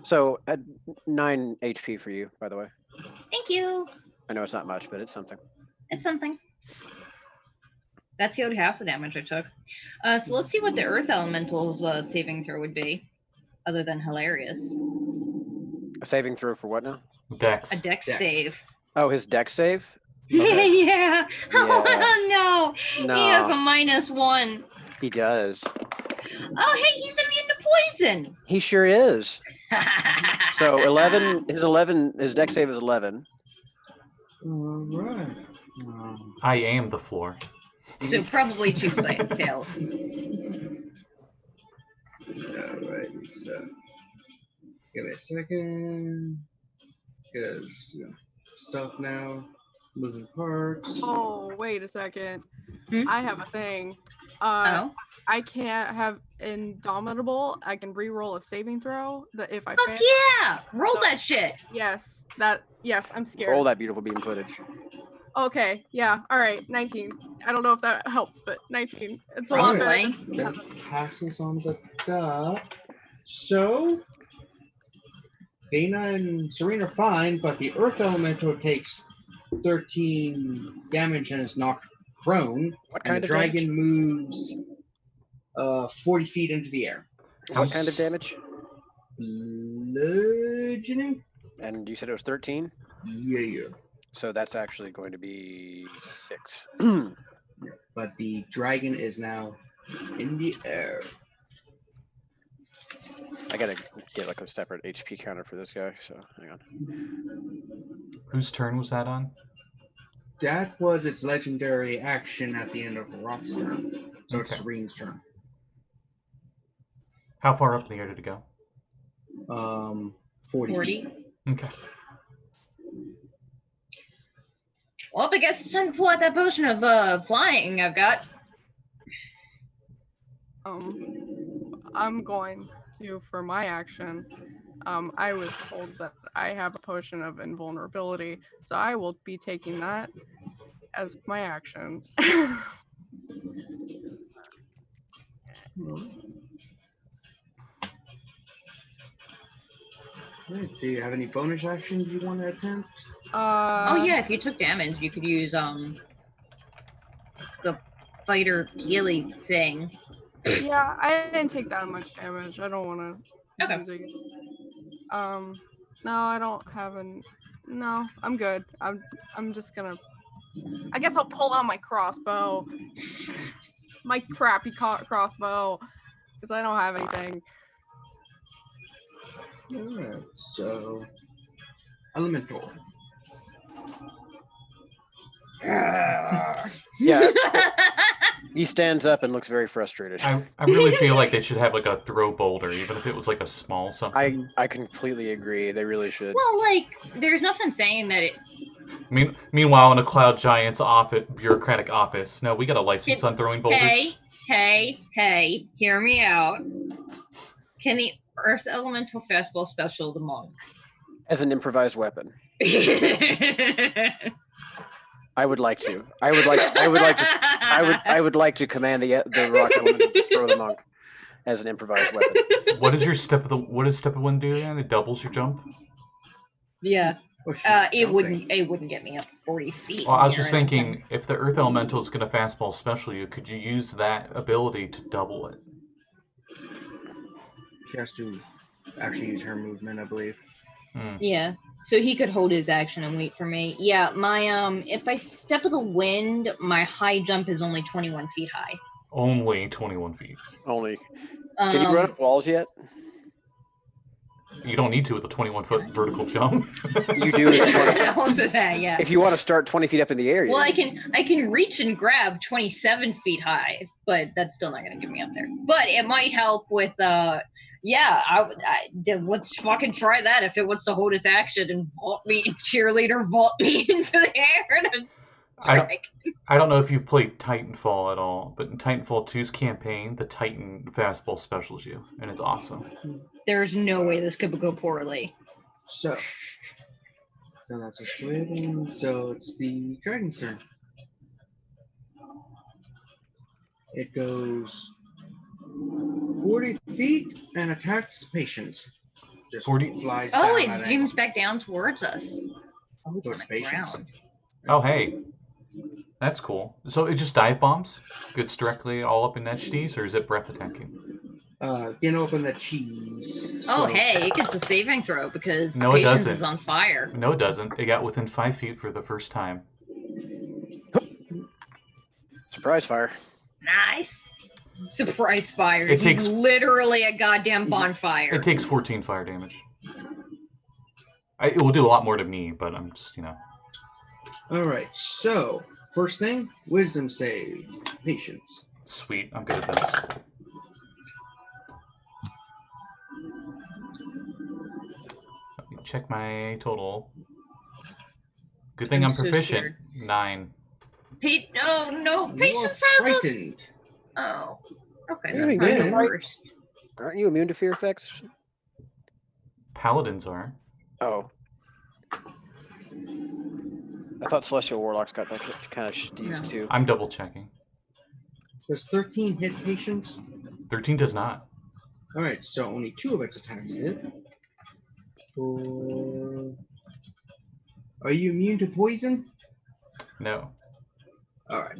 So at 9 HP for you, by the way. Thank you. I know it's not much, but it's something. It's something. That's healed half the damage I took. So let's see what the Earth Elemental's saving throw would be, other than hilarious. A saving throw for what now? Dex. A dex Dex. save. Oh, his dex save? Yeah. Yeah. Oh no. He has a No, -1. he does. Oh hey, he's immune to poison. He sure is. So 11. His dex save is 11. Alright. I am the floor. So probably 2 fails. Alright, so give me a second. Because stuff now. Moving parts. Oh, wait a second. Hmm? I have a thing. Oh. I can't have Indomitable. I can re-roll a saving throw that if I Fuck fail. yeah! Roll that shit. Yes, I'm scared. Roll that beautiful beam footage. Okay, yeah, all right, 19. I don't know if that helps, but 19. It's a lot better. Probably. That passes on the dot. So, Thana and Serene are fine, but the Earth Elemental takes 13 damage and is knocked prone. What And kind the of damage? dragon moves 40 feet into the air. What kind of damage? Bludgeoning? And you said it was 13? Yeah. So that's actually going to be 6. But the dragon is now in the air. I gotta get like a separate HP counter for this guy, so hang on. Whose turn was that on? That was its legendary action at the end of Rock's turn. So it's Okay. Serene's turn. How far up in the air did it go? 40 feet. 40. Okay. Well, I guess it's time to pull out that potion of flying I've got. I'm going to, for my action, I was told that I have a potion of invulnerability, so I will be taking that as my action. Right, do you have any bonus actions you want to attempt? Oh yeah, if you took damage, you could use the fighter healy thing. Yeah, I didn't take that much damage. I don't want to Okay. use it. No, I don't have an. No, I'm good. I'm just gonna. I guess I'll pull out my crossbow. My crappy crossbow, because I don't have anything. Alright, so elemental. Yeah. He stands up and looks very frustrated. I really feel like they should have like a throw boulder, even if it was like a small something. I completely agree. They really should. Well, like, there's nothing saying that it. Meanwhile, in a Cloud Giant's bureaucratic office, no, we got a license on throwing boulders. Hey, hear me out. Can the Earth Elemental Fastball special the monk? As an improvised weapon. I would like to. I would like to command the rock element to throw the monk as an improvised weapon. What does step of one do again? It doubles your jump? Yeah. It wouldn't get me up 40 feet. Well, I was just thinking, if the Earth Elemental is going to fastball special you, could you use that ability to double it? She has to actually use her movement, I believe. Yeah. So he could hold his action and wait for me. Yeah, my if I step of the wind, my high jump is only 21 feet high. Only 21 feet. Only. Can you run up walls yet? You don't need to with a 21-foot vertical jump. You do. Also that, yeah. If you want to start 20 feet up in the air. Well, I can reach and grab 27 feet high, but that's still not going to get me up there. But it might help with let's fucking try that if it wants to hold its action and vault me into the air. I don't know if you've played Titanfall at all, but in Titanfall 2's campaign, the Titan fastball specials you, and it's awesome. There's no way this could go poorly. So that's a squid, so it's the dragon's turn. It goes 40 feet and attacks patients. Just 40 flies Oh, down it at zooms angles. back down towards us. Oh, it's on Towards the patients. ground. Oh, hey. That's cool. So it just dive bombs? Gets directly all up in that cheese, or is it breath attacking? Get open the cheese. Oh, So- hey, it gets a saving throw because No, it Patience doesn't. is on fire. No, it doesn't. It got within 5 feet for the first time. Surprise fire. Nice. Surprise fire. It takes- He's literally a goddamn bonfire. It takes 14 fire damage. It will do a lot more to me, but I'm just, Alright, so first thing, wisdom save. Patience. Sweet. I'm good at this. Let me check my total. Good thing I'm I'm so proficient. scared. 9. No, You Patience are has a... frightened. Oh. Okay, You're that's not immune the to worst. Aren't you immune to fear effects? Paladins are. Oh. I thought Celestial Warlocks got that kind of steez No. too. I'm double checking. Does 13 hit patients? 13 does not. Alright, so only 2 of its attacks hit. Are you immune to poison? No. Alright.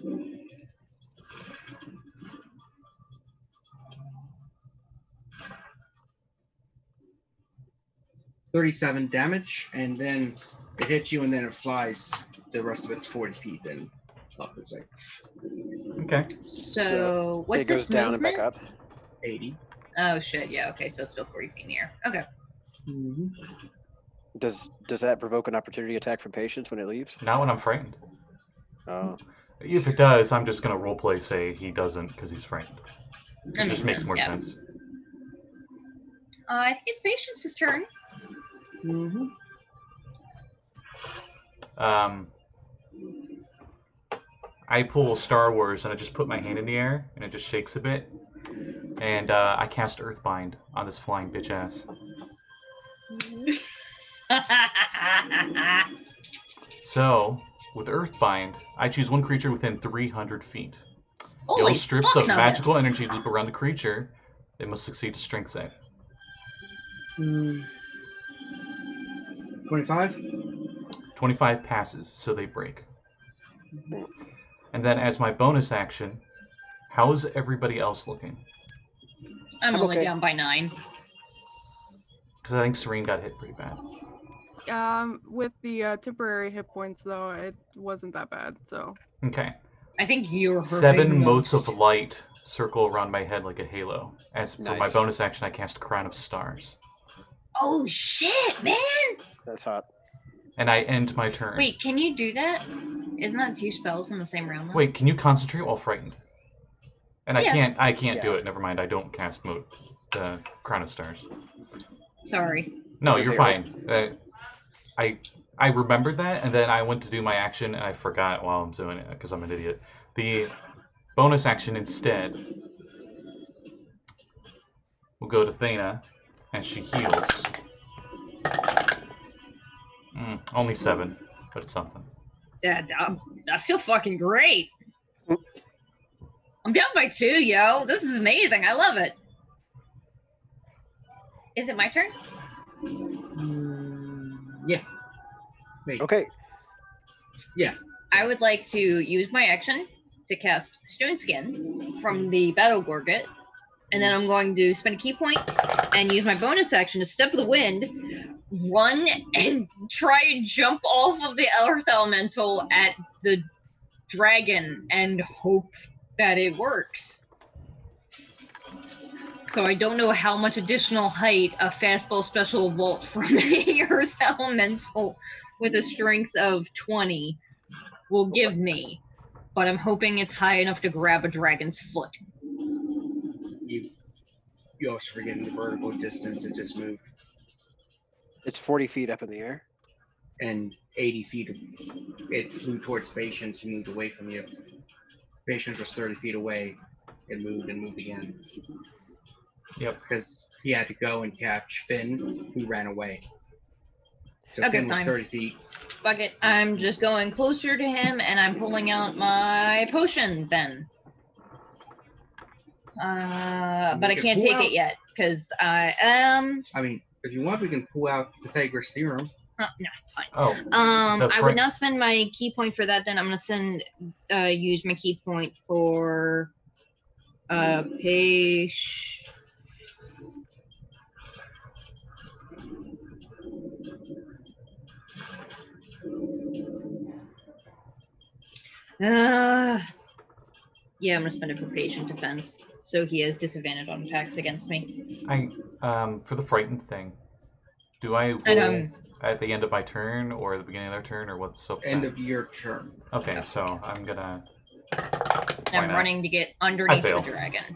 $37 damage, and then it hits you, and then it flies the rest of its 40 feet and up. It's like Okay. So, what's it goes its down movement? and back up. 80. Oh, shit, yeah, okay, so it's still 40 feet in the air. Okay. Mm-hmm. Does that provoke an opportunity attack from patience when it leaves? Not when I'm frightened. Oh. If it does, I'm just going to roleplay say he doesn't because he's frightened. That It just makes more yeah. sense. I think it's Patience's turn. Mm-hmm. I pull Star Wars and I just put my hand in the air and it just shakes a bit. And I cast Earthbind on this flying bitch ass. So, with Earthbind, I choose one creature within 300 feet. Holy Yellow strips fuck of magical nuggets. energy loop around the creature. They must succeed a strength save. 25? 25 passes, so they break. And then as my bonus action, how is everybody else looking? I'm only okay. down by 9. Because I think Serene got hit pretty bad. With the temporary hit points though, it wasn't that bad. So Okay. I think you're hurting 7 motes most. of light circle around my head like a halo. As for my Nice. bonus action, I cast Crown of Stars. Oh shit, man! That's hot. And I end my turn. Wait, can you do that? Isn't that 2 spells in the same round though? Wait, can you concentrate while frightened? And Yeah. I can't do Yeah. it. Never mind. I don't cast Crown of Stars. Sorry. No, Was you're it fine. I remembered that, and then I went to do my action, and I forgot while I'm doing it because I'm an idiot. The bonus action instead will go to Thana, and she heals. Only 7, but it's something. I feel fucking great. I'm down by 2, yo. This is amazing. I love it. Is it my turn? Yeah. Wait. Okay. I would like to use my action to cast Stone Skin from the Battle Gorget, and then I'm going to spend a key point and use my bonus action to Step of the Wind, run and try and jump off of the Earth Elemental at the dragon and hope that it works. So I don't know how much additional height a fastball special vault from the Earth Elemental with a strength of 20 will give me, but I'm hoping it's high enough to grab a dragon's foot. You also forgetting the vertical distance it just moved. It's 40 feet up in the air. And 80 feet. It flew towards Patience and moved away from you. Patience was 30 feet away. It moved and moved again. Yep. Because he had to go and catch Finn, who ran away. So Okay, Finn was fine. 30 feet. Fuck it, I'm just going closer to him and I'm pulling out my potion then. But I can't take it yet because I am. I mean, if you want, we can pull out Pythagoras theorem. No, it's fine. Oh. I would not spend my key point for that. Then I'm gonna use my key point for page. Yeah, I'm gonna spend it for patient defense, so he has disadvantage on attacks against me. For the frightened thing, do I roll at the end of my turn or the beginning of their turn, or what's up? End of your turn. Okay, so I'm gonna. I'm running to get underneath the dragon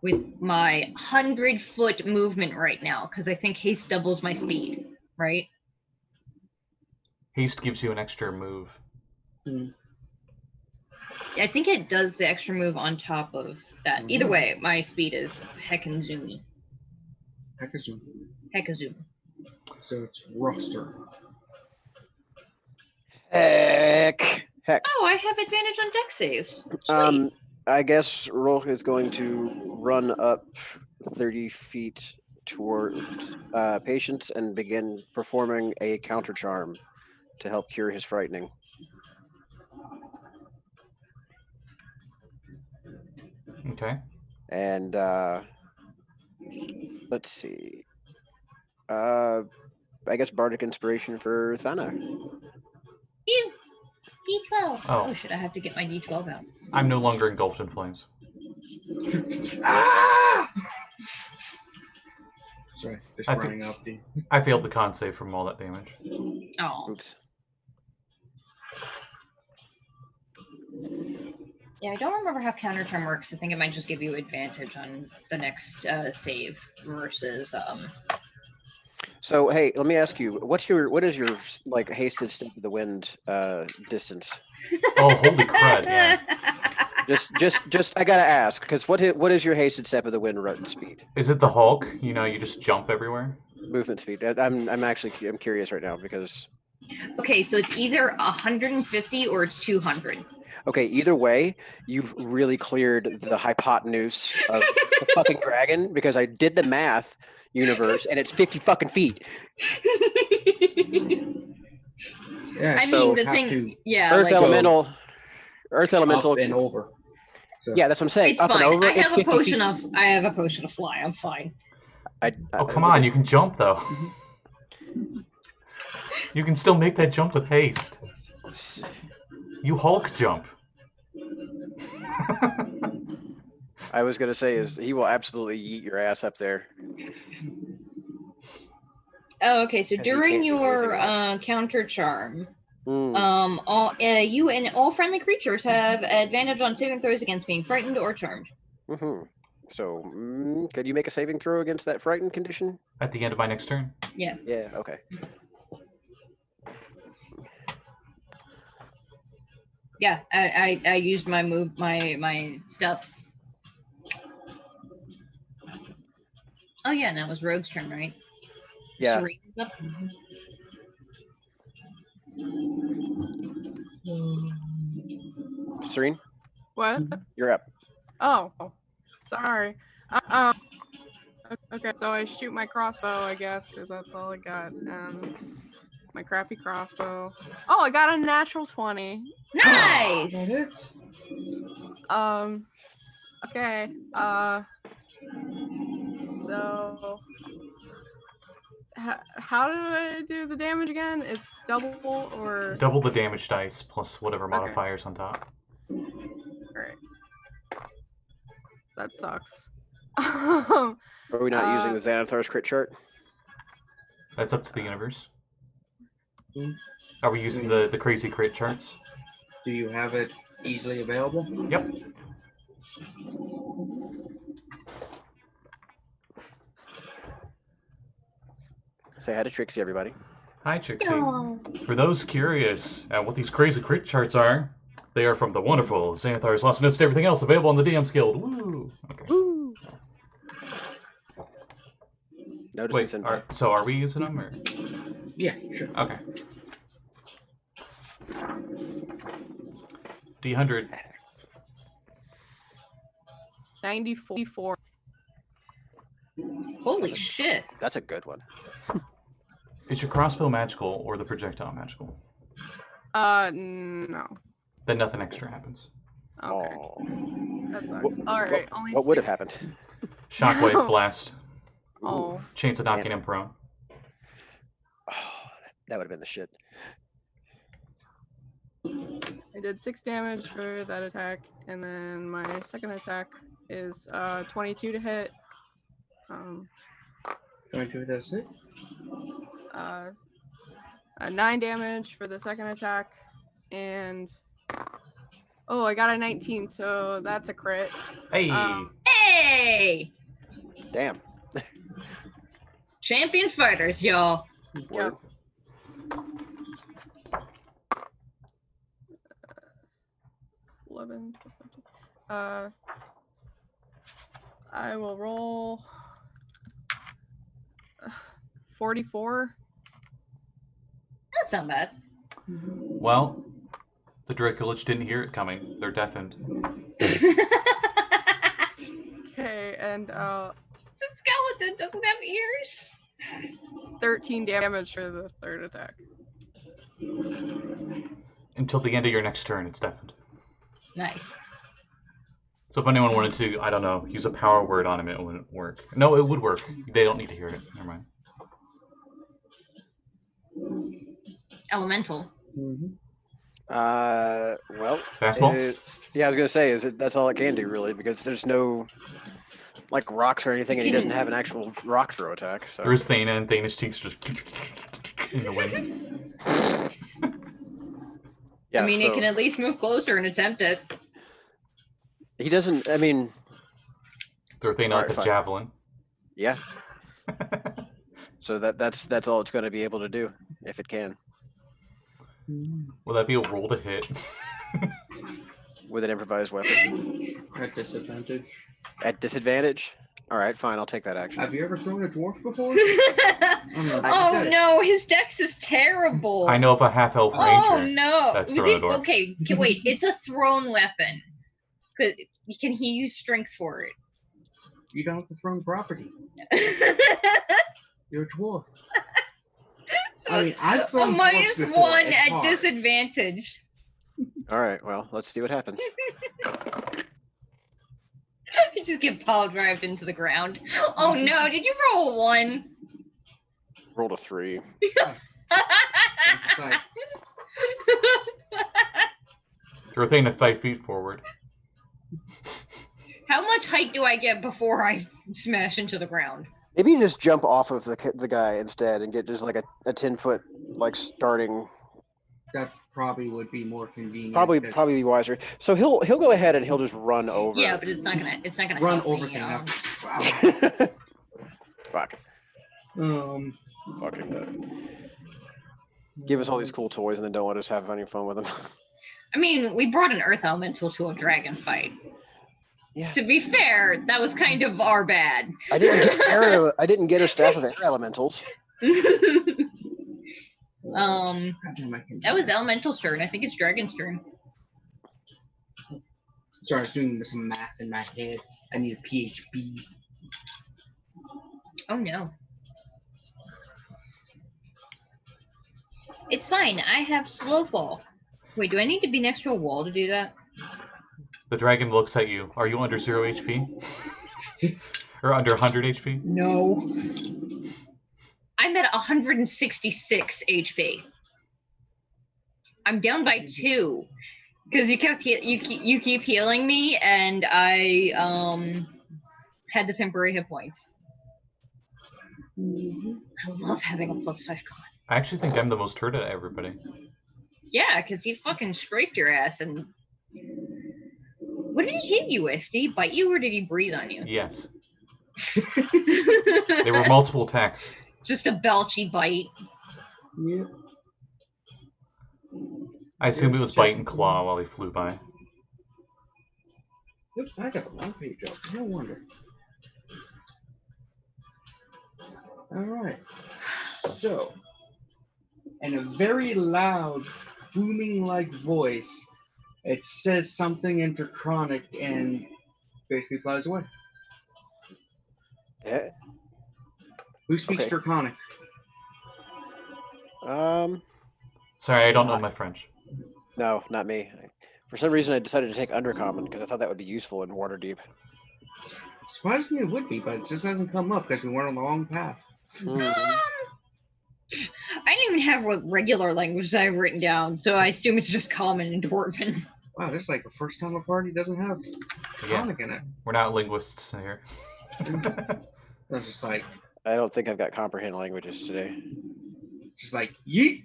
with my 100-foot movement right now because I think haste doubles my speed, right? Haste gives you an extra move. I think it does the extra move on top of that. Either way, my speed is heckin' zoomy. Heckazoom. So it's roster. Heck. Oh, I have advantage on deck saves. Sweet. I guess Rogh is going to run up 30 feet towards Patience and begin performing a counter charm to help cure his frightening. Okay. And let's see. I guess Bardic Inspiration for Thana. D12. Oh. Oh shit, I have to get my D12 out. I'm no longer engulfed in flames. Ah! Sorry, just running up. I failed the con save from all that damage. Oh. Oops. Yeah, I don't remember how counter charm works. I think it might just give you advantage on the next save versus So hey, let me ask you, what is your like hasted step of the wind distance? Oh, holy crud! Yeah. Just I gotta ask, because what is your hasted step of the wind run speed? Is it the Hulk? You know, you just jump everywhere. Movement speed. I'm curious right now because. Okay, so it's either 150 or it's 200. Okay, either way, you've really cleared the hypotenuse of the fucking dragon because I did the math, universe, and it's 50 fucking feet. Yeah, I so mean, the have thing, to yeah, Earth like, elemental. Earth elemental. up and over. So, Yeah, that's what I'm saying. it's Up fine. and over. I It's have a 50 potion feet. of, I have a potion of fly. I'm fine. Oh, come on, you can jump, though. You can still make that jump with haste. You Hulk jump. I was gonna say is he will absolutely yeet your ass up there. Oh, okay. So Because you during can't do your anything else. counter charm, Mm. you and all friendly creatures have advantage on saving throws against being frightened or charmed. Mm-hmm. So, could you make a saving throw against that frightened condition? At the end of my next turn. Yeah. Yeah. Okay. Yeah. I used my move, my stuffs. Oh yeah, and that was Rogue's turn, right? Yeah. Serene's up. Serene, What? you're up. Oh, sorry. Okay, so I shoot my crossbow, I guess, because that's all I got. And my crappy crossbow. Oh, I got a natural 20. Nice. Okay. So how do I do the damage again? It's double or Double the damage dice plus whatever modifiers on top. Alright. That sucks. Are we not using the Xanathar's crit chart? That's up to the universe. Mm. Are we using the crazy crit charts? Do you have it easily available? Yep. Say hi to Trixie, everybody. Hi, Trixie. Oh. For those curious at what these crazy crit charts are, they are from the wonderful Xanathar's Lost Notes and everything else available on the DM's Guild. Woo! Okay. Woo! Notice Wait, so are we using them? Or? Yeah, sure. Okay. D100. 94. Holy shit. That's a good one. Is your crossbow magical or the projectile magical? No. Then nothing extra happens. Okay. Oh. That sucks. Alright, only What would have 6. happened? Shockwave blast. Oh. Chance of knocking him prone. Oh, that would have been the shit. I did 6 damage for that attack, and then my second attack is 22 to hit. 22 does it. 9 damage for the second attack, and oh, I got a 19, so that's a crit. Hey! Hey! Damn. Champion fighters, y'all. Yep. 11. I will roll 44. That's not bad. Well, the Draculich didn't hear it coming. They're deafened. Okay, and It's a skeleton, doesn't have ears. 13 damage for the third attack. Until the end of your next turn, it's deafened. Nice. So if anyone wanted to, I don't know, use a power word on him, it wouldn't work. No, it would work. They don't need to hear it. Never mind. Elemental. Well. Fastball? Yeah, I was gonna say, that's all it can do really, because there's no like rocks or anything, and he doesn't have an actual rock throw attack. So. There is Thana, and Thana's cheeks just in the wind. Yeah, I mean, it can at least move closer and attempt it. He doesn't. I mean, Throw Thana like a javelin. Yeah. So that's all it's going to be able to do, if it can. Will that be a roll to hit? With an improvised weapon. At disadvantage. At disadvantage? All right, fine. I'll take that action. Have you ever thrown a dwarf before? Oh no, his dex is terrible. I know of a half-elf ranger. Oh no. That's throwing a dwarf. Okay, wait. It's a thrown weapon. Can he use strength for it? You don't have to throw property. You're a dwarf. So I mean, I've a thrown dwarfs before. -1 It's at hard. disadvantage. All right, well, let's see what happens. You just get pile drived into the ground. Oh no, did you roll a 1? Rolled a 3. It's like, Throw a thing to 5 feet forward. How much height do I get before I smash into the ground? Maybe you just jump off of the guy instead and get just like a 10-foot like starting. that probably would be more convenient. Probably 'cause be wiser. So he'll go ahead and he'll just run over. Yeah, but it's not gonna run help over me, thing. Wow. Fuck. Fucking. Give us all these cool toys and then don't let us have any fun with them. I mean, we brought an earth elemental to a dragon fight. Yeah. To be fair, that was kind of our bad. I didn't get a staff of air elementals. That was elemental's turn. I think it's dragon's turn. Sorry, I was doing some math in my head. I need a PHB. Oh no. It's fine. I have slow fall. Wait, do I need to be next to a wall to do that? The dragon looks at you. Are you under 0 HP? Or under 100 HP? No. I'm at 166 HP. I'm down by 2 because you keep healing me, and I had the temporary hit points. I love having a +5 con. I actually think I'm the most hurt at everybody. Yeah, because he fucking strafed your ass. And what did he hit you with? Did he bite you or did he breathe on you? Yes. There were multiple attacks. Just a belchy bite. Yep. I assume it was bite and claw while he flew by. Yep, I got the one page up. No wonder. Alright. So, in a very loud, booming-like voice, it says something interchronic and basically flies away. Yeah. Who speaks Okay. Draconic? Sorry, I don't know my French. No, not me. For some reason, I decided to take Undercommon because I thought that would be useful in Waterdeep. Surprisingly, it would be, but it just hasn't come up because we went on the wrong path. I didn't even have what regular language I've written down, so I assume it's just common and Dwarven. Wow, this is like the first time a party doesn't have Draconic in it. We're not linguists here. I was just like, I don't think I've got comprehend languages today. just like, yeet!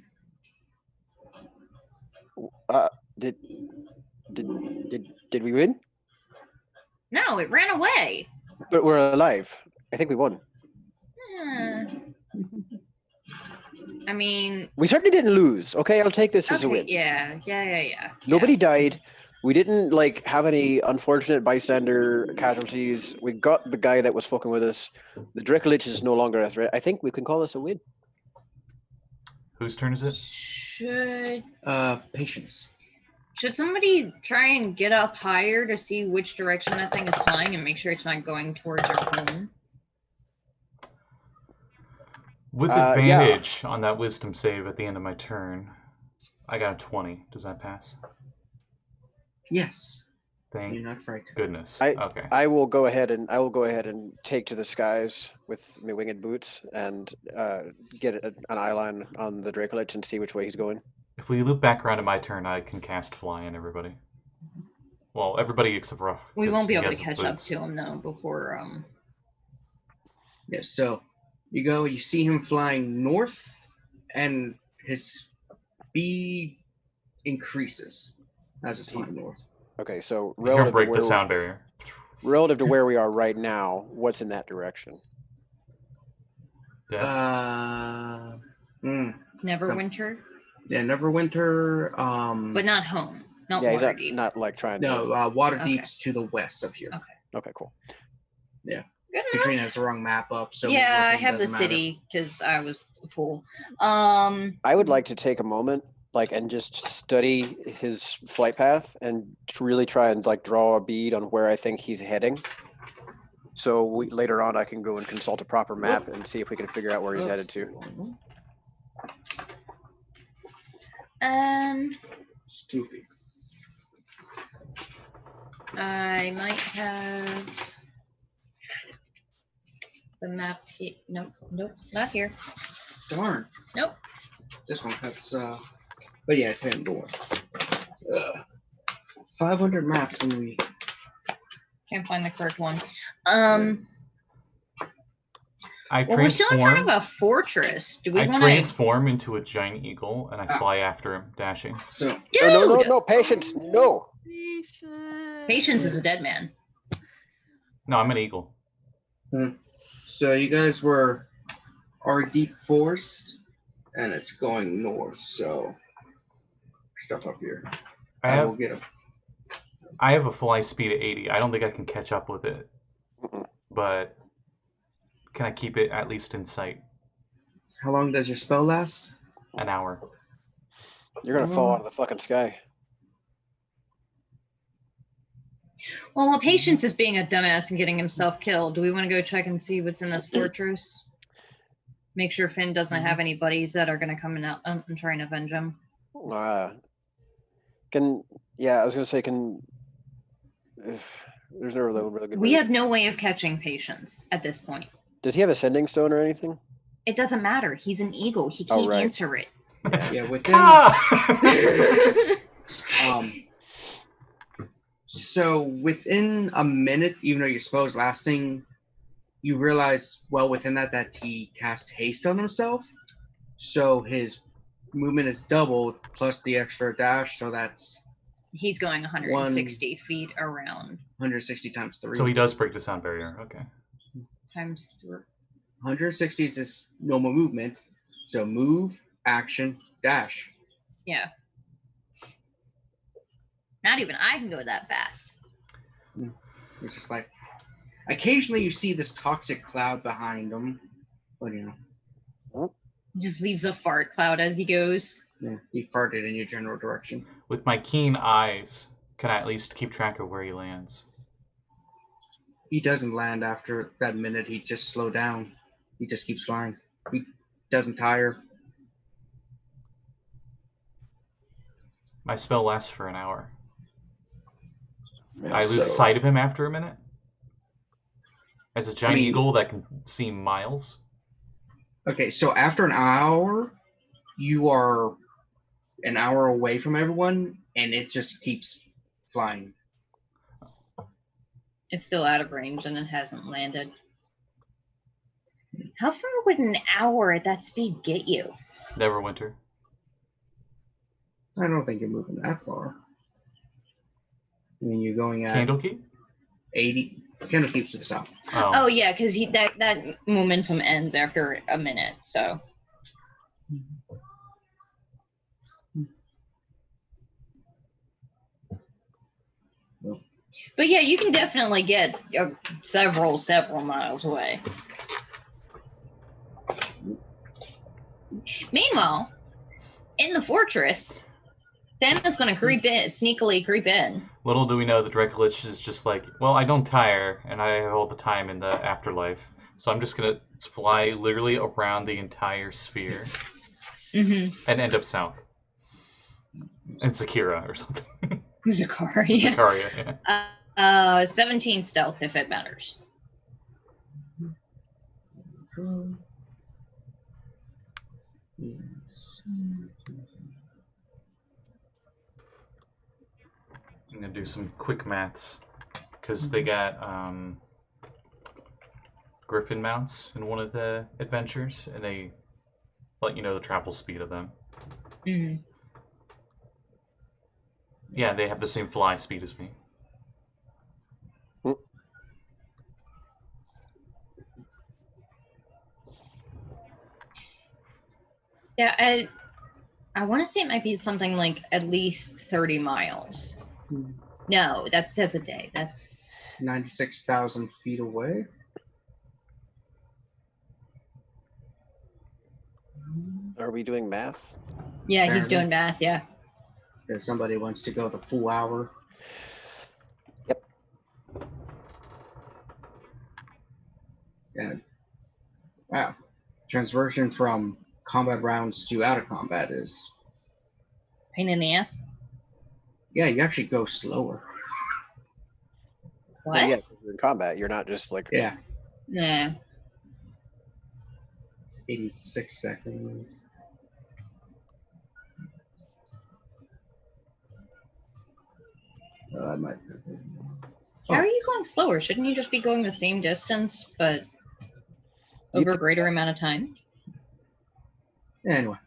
Did we win? No, it ran away. But we're alive. I think we won. I mean, We certainly didn't lose. Okay, I'll take this as a okay, win. yeah. Nobody died. We didn't like have any unfortunate bystander casualties. We got the guy that was fucking with us. The Dracolich is no longer a threat. I think we can call this a win. Whose turn is it? Patience. Should somebody try and get up higher to see which direction that thing is flying and make sure it's not going towards our home? With advantage on that wisdom save at the end of my turn, I got a 20. Does that pass? Yes. Thank You're not frightened. goodness. I Okay. will go ahead and take to the skies with my winged boots and get an eye line on the Dracolich and see which way he's going. If we loop back around to my turn, I can cast Fly on everybody. Well, everybody except Rogh. We 'cause won't be he able to has the catch up boots. to him though before Yeah, so you go, you see him flying north, and his speed increases as it's flying north. Okay, so You can break the sound barrier. relative to where we are right now, what's in that direction? Yeah. Neverwinter, Yeah, Neverwinter. but not home, not Yeah, he's Waterdeep. not like trying to. No, Waterdeep's to the west of here. Okay. Okay, cool. Yeah. Good Katrina enough. has the wrong map up, so Yeah, I looking have the doesn't matter. city because I was a fool. I would like to take a moment, and just study his flight path and really try and draw a bead on where I think he's heading. So later on, I can go and consult a proper map and see if we can figure out where he's headed to. It's 2 feet. I might have the map here. Nope, not here. Darn. Nope. This one cuts. But yeah, it's him. Dwarf. 500 maps and we. Can't find the correct one. We're still in front of a fortress. Do we want to transform into a giant eagle and I fly after him, dashing. So. Dude! No, patience, no. Patience is a dead man. No, I'm an eagle. So you guys are deep forest, and it's going north. So stuff up here. I will get him. I have a fly speed of 80. I don't think I can catch up with it, but can I keep it at least in sight? How long does your spell last? An hour. You're gonna fall out of the fucking sky. Well, while Patience is being a dumbass and getting himself killed, do we want to go check and see what's in this fortress? Make sure Finn doesn't have any buddies that are going to come in out and try and avenge him. I was gonna say, there's no really good. We have no way of catching Patience at this point. Does he have a sending stone or anything? It doesn't matter. He's an eagle. He can't answer it. Yeah, within. So within a minute, even though your spell is lasting, you realize within that he cast haste on himself. So his movement is doubled plus the extra dash. So that's. He's going 160 feet around. 160 times 3. So he does break the sound barrier. Okay. Times 3. 160 is his normal movement. So move, action, dash. Yeah. Not even I can go that fast. It's just like, occasionally you see this toxic cloud behind him, but He just leaves a fart cloud as he goes. Yeah, he farted in your general direction. With my keen eyes, can I at least keep track of where he lands? He doesn't land after that minute. He just slowed down. He just keeps flying. He doesn't tire. My spell lasts for an hour. I lose sight of him after a minute? As a giant eagle that can see miles? Okay, so after an hour, you are an hour away from everyone, and it just keeps flying. It's still out of range, and it hasn't landed. How far would an hour at that speed get you? Neverwinter. I don't think you're moving that far. I mean, you're going at Candlekeep? 80. Candlekeep's to the south. Oh yeah, because that momentum ends after a minute. So. But yeah, you can definitely get several miles away. Meanwhile, in the fortress, Thana's going to sneakily creep in. Little do we know that Dracolich is just like, well, I don't tire, and I have all the time in the afterlife, so I'm just going to fly literally around the entire sphere and end up south. And Zakira or something. Zakaria. Zakaria, yeah. 17 stealth if it matters. I'm going to do some quick maths because they got griffin mounts in one of the adventures, and they let you know the travel speed of them. Yeah, they have the same fly speed as me. Yeah, I want to say it might be something like at least 30 miles. No, that's a day. That's 96,000 feet away. Are we doing math? Yeah, he's Apparently. doing math. Yeah. If somebody wants to go the full hour. Yep. Yeah. Wow. Transversion from combat rounds to out of combat is, Pain in the ass. yeah, you actually go slower. What? Well, yeah, 'cause you're in combat. You're not just like. Yeah. Nah. 86 seconds. I might. How are you going slower? Shouldn't you just be going the same distance, but You over a think greater amount of time? Anyway,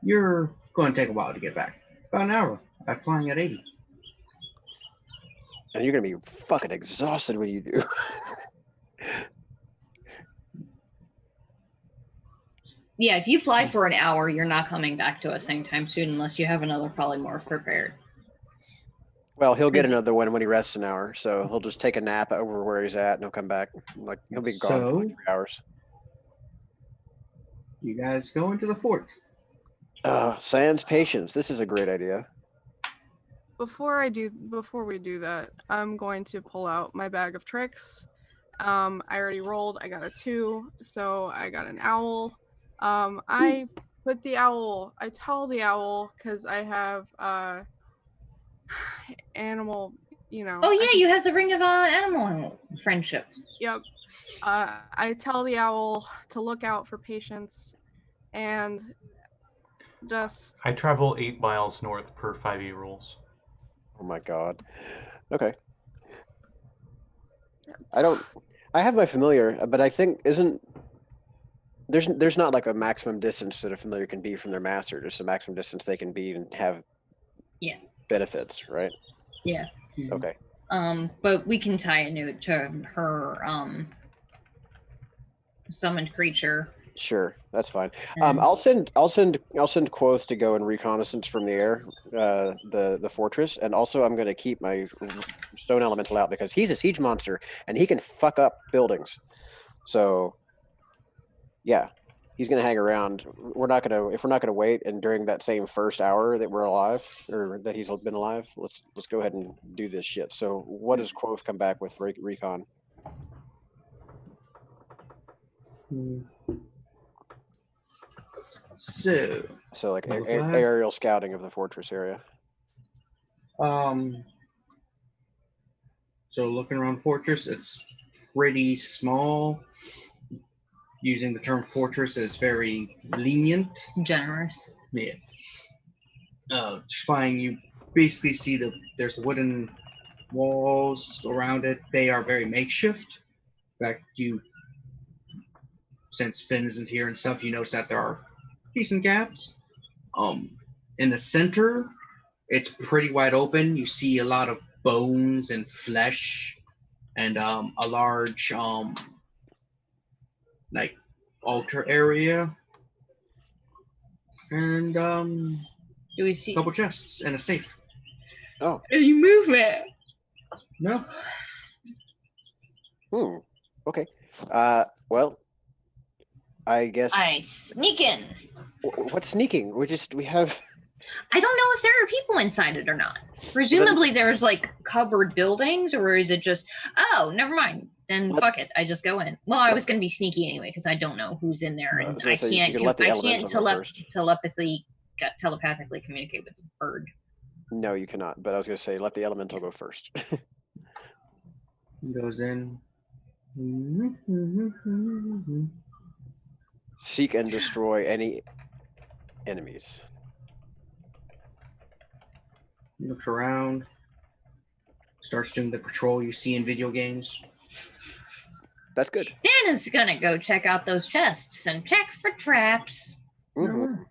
you're going to take a while to get back. About an hour. I'm flying at 80. And you're gonna be fucking exhausted when you do. Yeah, if you fly for an hour, you're not coming back to us anytime soon unless you have another polymorph prepared. Well, he'll get another one when he rests an hour, so he'll just take a nap over where he's at, and he'll come back. Like he'll be gone for like So- 3 hours. You guys go into the fort. Sans patience. This is a great idea. Before we do that, I'm going to pull out my bag of tricks. I already rolled. I got a 2, so I got an owl. I put the owl. I tell the owl because I have animal. You know. Oh yeah, you have the ring of animal friendship. Yep. I tell the owl to look out for patients, and just. I travel 8 miles north per 5e rules. Oh my god. Okay. I have my familiar, but I think there's not like a maximum distance that a familiar can be from their master, just a maximum distance they can be and have benefits, right? Yeah. Okay. But we can tie a note to her summoned creature. Sure, that's fine. I'll send Quoth to go and reconnaissance from the air, the fortress, and also I'm going to keep my stone elemental out because he's a siege monster and he can fuck up buildings. So, yeah, he's going to hang around. If we're not going to wait, and during that same first hour that we're alive or that he's been alive, let's go ahead and do this shit. So, what does Quoth come back with recon? So like aerial scouting of the fortress area. So looking around fortress, it's pretty small. Using the term fortress is very lenient. Generous. Yeah. Flying, you basically see there's wooden walls around it. They are very makeshift. In fact, since Finn isn't here and stuff, you notice that there are decent gaps. In the center, it's pretty wide open. You see a lot of bones and flesh, and a large like altar area, and Do we see a couple chests and a safe. Oh. any movement? No. Okay. Well, I guess. I sneak in. What's sneaking? We have. I don't know if there are people inside it or not. Presumably there's like covered buildings, or is it just, oh, never mind. Then fuck it. I just go in. Well, I was going to be sneaky anyway because I don't know who's in there, and I can't telepathically communicate with the bird. No, you cannot. But I was going to say, let the elemental go first. Goes in. Seek and destroy any enemies. Looks around. Starts doing the patrol you see in video games. That's good. Dan is going to go check out those chests and check for traps. Mm-hmm.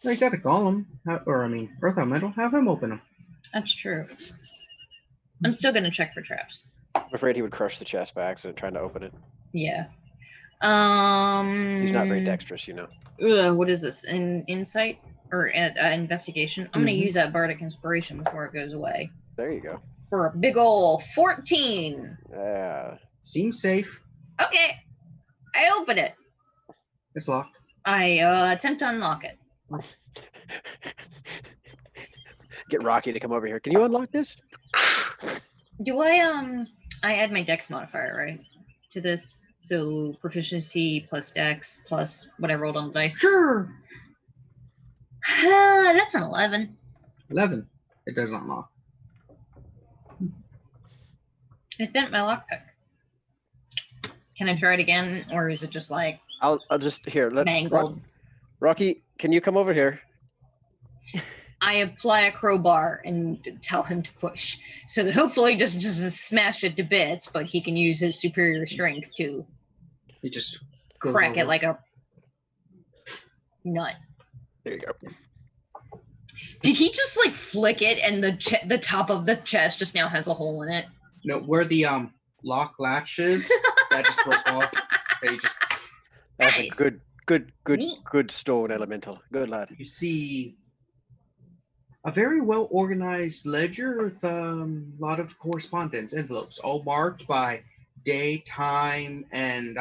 You got to call him, Earth Elemental, have him open them. That's true. I'm still going to check for traps. I'm afraid he would crush the chest by accident trying to open it. Yeah. He's not very dexterous, you know. What is this? Insight or investigation? I'm going to use that bardic inspiration before it goes away. There you go. For a big ol' 14. Seems safe. Okay. I open it. It's locked. I attempt to unlock it. Get Rocky to come over here. Can you unlock this? Do I add my dex modifier, right? To this. So proficiency plus dex plus what I rolled on the dice. Sure. That's an 11. 11. It does not unlock. It bent my lockpick. Can I try it again, or is it just like I'll just here. mangled? Rocky, can you come over here? I apply a crowbar and tell him to push, so that hopefully just smash it to bits, but he can use his superior strength to It just goes crack it over. like a nut. There you go. Did he just like flick it, and the top of the chest just now has a hole in it? No, where the lock latch is, that just broke off. They just, That's Nice. a good Neat. stone elemental. Good lad. you see a very well organized ledger with a lot of correspondence, envelopes, all marked by day, time, and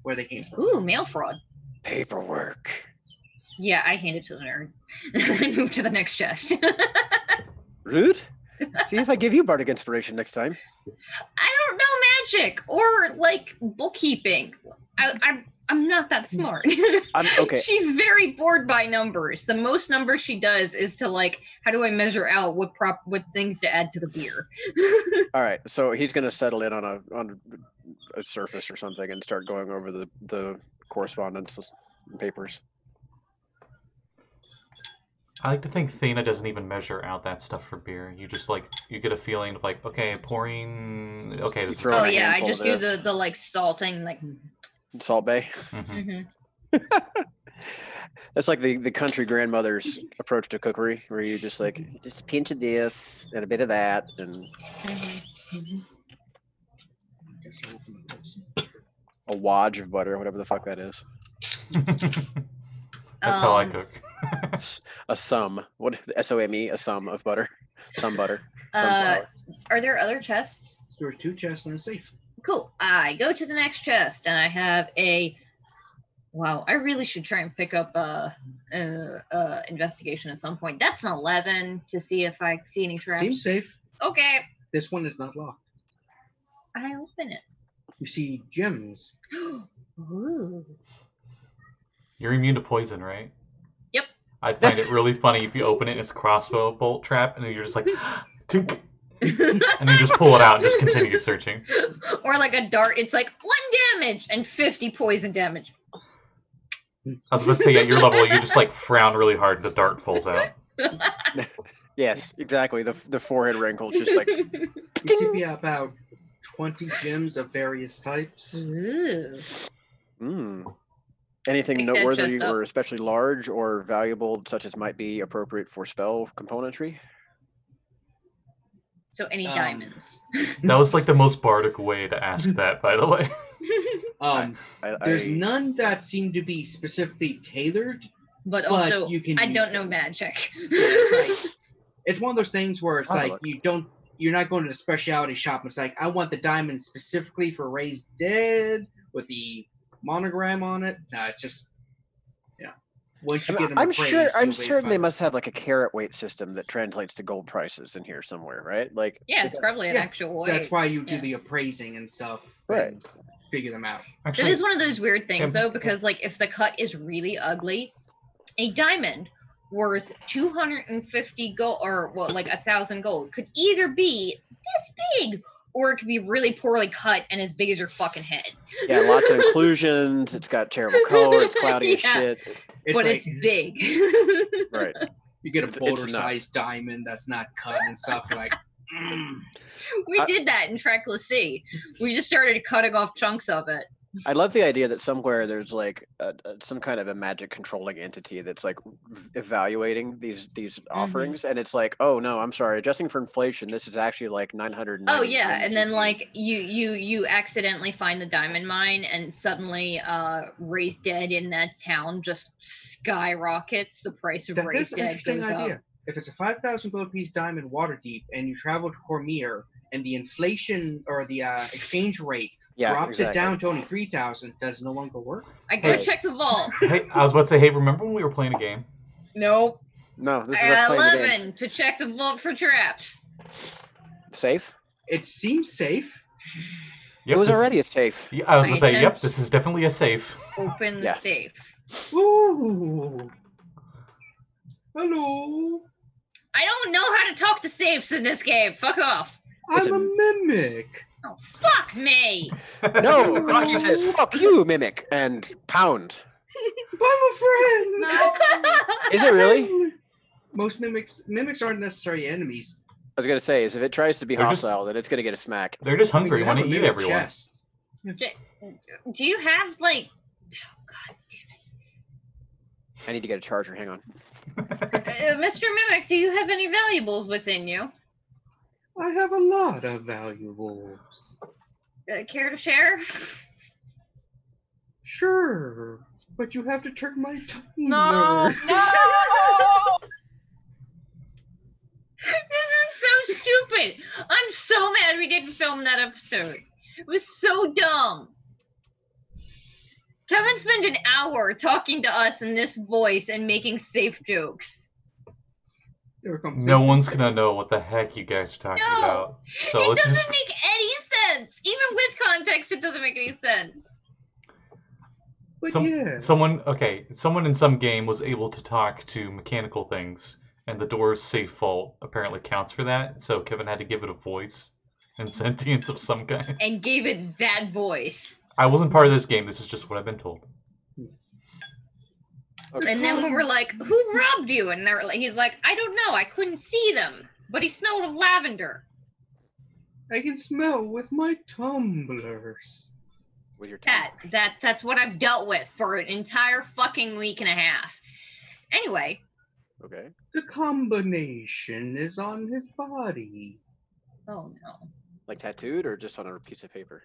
where they came from. Ooh, mail fraud. Paperwork. Yeah, I hand it to the nerd. And move to the next chest. Rude. See if I give you bardic inspiration next time. I don't know magic or like bookkeeping. I'm not that smart. I'm okay. She's very bored by numbers. The most numbers she does is to like, how do I measure out what things to add to the beer? All right, so he's gonna settle in on a surface or something and start going over the correspondence and papers. I like to think Thana doesn't even measure out that stuff for beer. You just like you get a feeling of like, okay, pouring. Okay, this is throw in Oh a yeah, I handful just of do this. the like salting like. Salt Bay. Mhm. That's like the country grandmother's approach to cookery, where you just like just a pinch of this and a bit of that, and Guess I'll open the lips. a wodge of butter, whatever the fuck that is. That's how I Um, cook. A sum. What SOME? A sum of butter. Some butter. Uh, Sunflower. are there other chests? There were 2 chests and a safe. Cool. I go to the next chest and I have a. Wow, I really should try and pick up investigation at some point. That's an 11 to see if I see any traps. Seems safe. Okay. This one is not locked. I open it. You see gems. Ooh. You're immune to poison, right? Yep. I'd find it really funny if you open it and it's a crossbow bolt trap, and then you're just like, tink, and you just pull it out and just continue searching. Or like a dart, it's like 1 damage and 50 poison damage. I was about to say, at your level, you just like frown really hard and the dart falls out. Yes, exactly. The forehead wrinkles just like You see about 20 gems of various types. Ooh. Anything Pick that noteworthy chest up. or especially large or valuable, such as might be appropriate for spell componentry. So any diamonds. That was like the most bardic way to ask that, by the way. There's none that seem to be specifically tailored. But also, you can I use don't know them. magic. It's one of those things where it's I'll have a like look. you're not going to the specialty shop and it's like, I want the diamond specifically for Raised Dead with the monogram on it. It's just, once you get them I'm appraised, sure you'll be they fine. must have like a carat weight system that translates to gold prices in here somewhere, right? Like Yeah, it's probably an Yeah, actual way. That's why you do Yeah. the appraising and stuff. Right. And figure them out. It Actually, is one of those weird things Yeah. though, because like if the cut is really ugly, a diamond worth 250 gold or well like 1,000 gold could either be this big or it could be really poorly cut and as big as your fucking head. yeah, lots of inclusions. It's got terrible color. It's cloudy as Yeah. shit. It's But like it's big. Right. you get a it's boulder-sized diamond that's not cut and stuff. You're like, We did that in Trackless Sea. We just started cutting off chunks of it. I love the idea that somewhere there's like some kind of a magic controlling entity that's like evaluating these offerings, and it's like, oh no, I'm sorry, adjusting for inflation, this is actually like 900. Oh yeah, and then like you accidentally find the diamond mine, and suddenly Raised Dead in that town just skyrockets. The price of that is Raised an Dead interesting goes idea. up. If it's a 5,000 gold piece diamond water deep and you travel to Cormier and the inflation or the exchange rate Yeah, drops exactly. it down to only 3,000, does no longer work. I go Right. check the vault. Hey, I was about to say, hey, remember when we were playing a game? Nope. No, this I is us got playing the game. 11 to check the vault for traps. Safe? It seems safe. It was this- already a safe. Yeah, I was I going to say, yep, attempt- this is definitely a safe. Open the Yeah. safe. Ooh. Hello. I don't know how to talk to safes in this game. Fuck off. It's I'm a mimic. Oh, fuck me. No, Rocky says, fuck you, Mimic, and pound. I'm a friend. No. Is it really? Most mimics aren't necessarily enemies. I was going to say, is if it tries to be They're just- hostile, then it's going to get a smack. They're just I mean, hungry, you want to have a eat mimic everyone. chest. Do you have, like... Oh, God I need to get a charger. Hang on. Mr. Mimic, do you have any valuables within you? I have a lot of valuables. Care to share? Sure, but you have to turn my tumbler. No. No. This is so stupid. I'm so mad we didn't film that episode. It was so dumb. Kevin spent an hour talking to us in this voice and making safe jokes. They were completely No one's safe. going to know what the heck you guys are talking No. about. So It let's doesn't just... make any sense. Even with context, it doesn't make any sense. But Someone in some game was able to talk to mechanical things, and the door's safe vault apparently counts for that. So Kevin had to give it a voice and sentience of some kind. And gave it that voice. I wasn't part of this game. This is just what I've been told. Okay. And then when we're like, who robbed you? And they're like, he's like, I don't know. I couldn't see them. But he smelled of lavender. I can smell with my tumblers. With your tongue. That's what I've dealt with for an entire fucking week and a half. Anyway, Okay. The combination is on his body. oh no. Like tattooed or just on a piece of paper?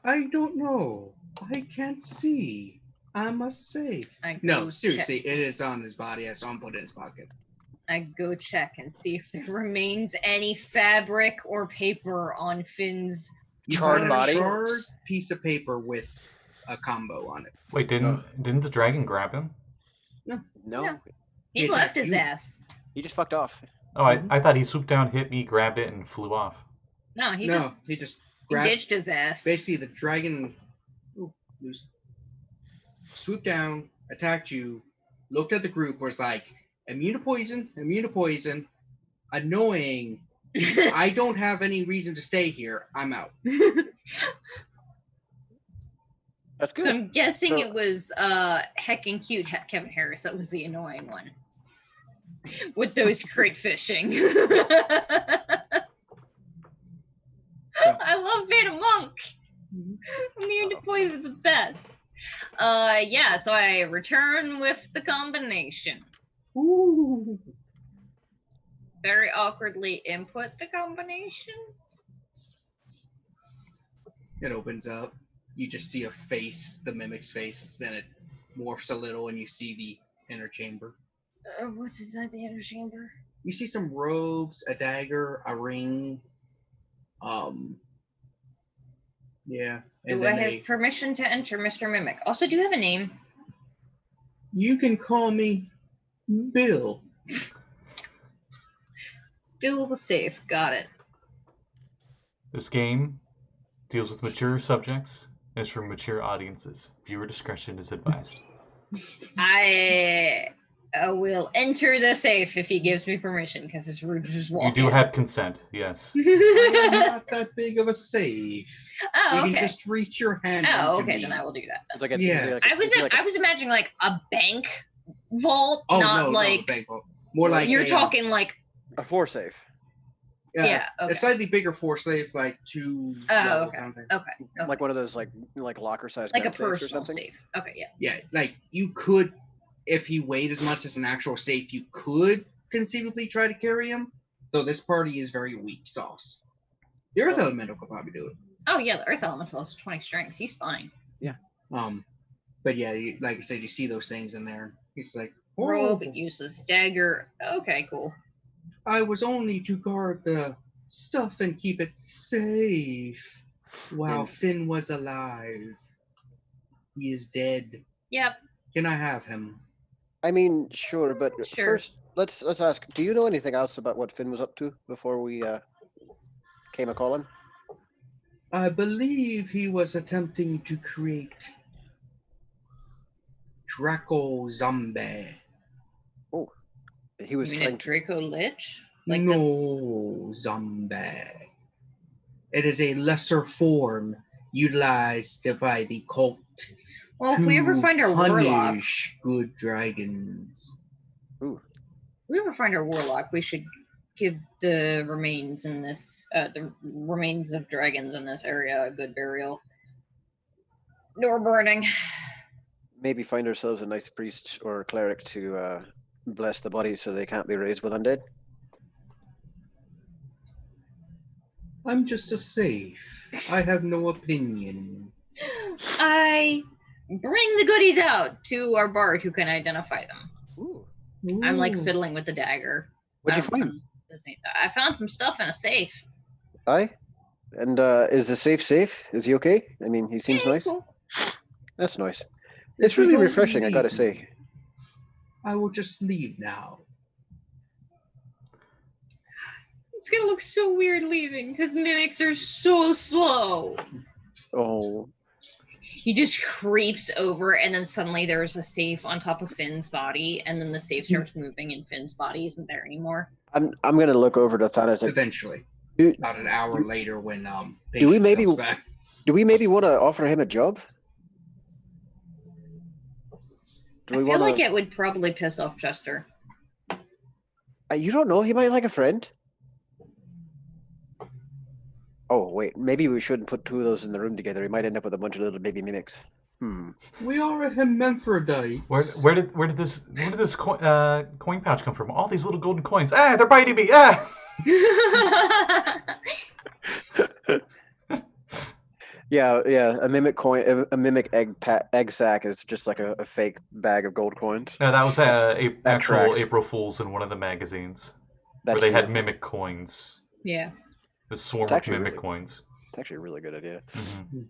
I don't know. I can't see. I'm a safe. I No, go seriously, check. it is on his body. I saw him put it in his pocket. I go check and see if there remains any fabric or paper on Finn's. You Charred found a body? charred piece of paper with a combo on it. Wait, didn't the dragon grab him? No. No. He It left is his you. ass. He just fucked off. Oh, I thought he swooped down, hit me, grabbed it, and flew off. No, he he just grabbed. ditched his ass. Basically, the dragon swooped down, attacked you, looked at the group, was like, immune to poison, annoying. I don't have any reason to stay here. I'm out. That's So good. I'm guessing So- it was heckin' cute Kevin Harris that was the annoying one. With those crit fishing. I love being a monk. Immune to poison's the best. Yeah, so I return with the combination. Ooh. Very awkwardly input the combination. It opens up. You just see a face, the mimic's face, then it morphs a little and you see the inner chamber. What's inside the inner chamber? You see some robes, a dagger, a ring. Yeah. And Do I then have permission to enter, Mr. Mimic? Also, do you have a name? you can call me Bill. Bill the Safe. Got it. This game deals with mature subjects and is for mature audiences. Viewer discretion is advised. I will enter the safe if he gives me permission, because it's rude to just walk You do in. have consent, yes. I am not that big of a safe. Oh, You okay. can just reach your hand. Oh, into okay, me. then I will do that. It's Then. like a, Yeah. is it like a- I was imagining like a bank vault, Oh not no, like no, bank vault. More like you're a, talking like a four safe. yeah. Okay. A slightly bigger force safe, like two. Oh, level okay. kind of thing. Okay. Like one of those like locker size Like a gun safes or personal something. safe. Okay, yeah. Yeah, like you could, if he weighed as much as an actual safe, you could conceivably try to carry him. Though this party is very weak sauce. The Earth Elemental could probably do it. Oh yeah, the Earth Elemental is 20 strength. He's fine. But yeah, like I said, you see those things in there. He's like, oh, Robe, useless dagger. Okay, cool. I was only to guard the stuff and keep it safe. Wow, And- Finn was alive. He is dead. Yep. Can I have him? I mean, sure, but Sure. first let's ask. Do you know anything else about what Finn was up to before we came a calling? I believe he was attempting to create Draco Zombie. Oh, he was You mean trying a to. Draco Lich? Like No, Zombie. It is a lesser form utilized by the cult Well, if we ever to find our warlock, punish good dragons. Ooh, we should give the remains in this, the remains of dragons in this area a good burial. Nor burning. maybe find ourselves a nice priest or cleric to bless the bodies so they can't be raised with undead. I'm just a safe. I have no opinion. I bring the goodies out to our bard who can identify them. Ooh. I'm like Ooh. fiddling with the dagger. What'd you I don't find? know, I found some stuff in a safe. Aye. And is the safe? Is he okay? I mean, he seems Yeah, he's nice. cool. That's nice. It's If you really don't refreshing, I gotta leave, say. I will just leave now. It's gonna look so weird leaving because mimics are so slow. Oh, He just creeps over, and then suddenly there's a safe on top of Finn's body, and then the safe starts moving, and Finn's body isn't there anymore. I'm gonna look over to Thanadis. Like, Eventually, do, about an hour later, when Do we Patience maybe- comes back. do we maybe want to offer him a job? Do I we feel want like to? it would probably piss off Chester. You don't know. He might like a friend. Oh wait, maybe we shouldn't put two of those in the room together. He might end up with a bunch of little baby mimics. We are a hermaphrodite. Where did this coin pouch come from? All these little golden coins. Ah, they're biting me. Ah. Yeah. A mimic coin, a mimic egg sack is just like a fake bag of gold coins. No, that was actual tracks. April Fool's in one of the magazines That's where they had beautiful. mimic coins. Yeah. A swarm It's of actually mimic really- coins. It's actually a really good idea. Mhm.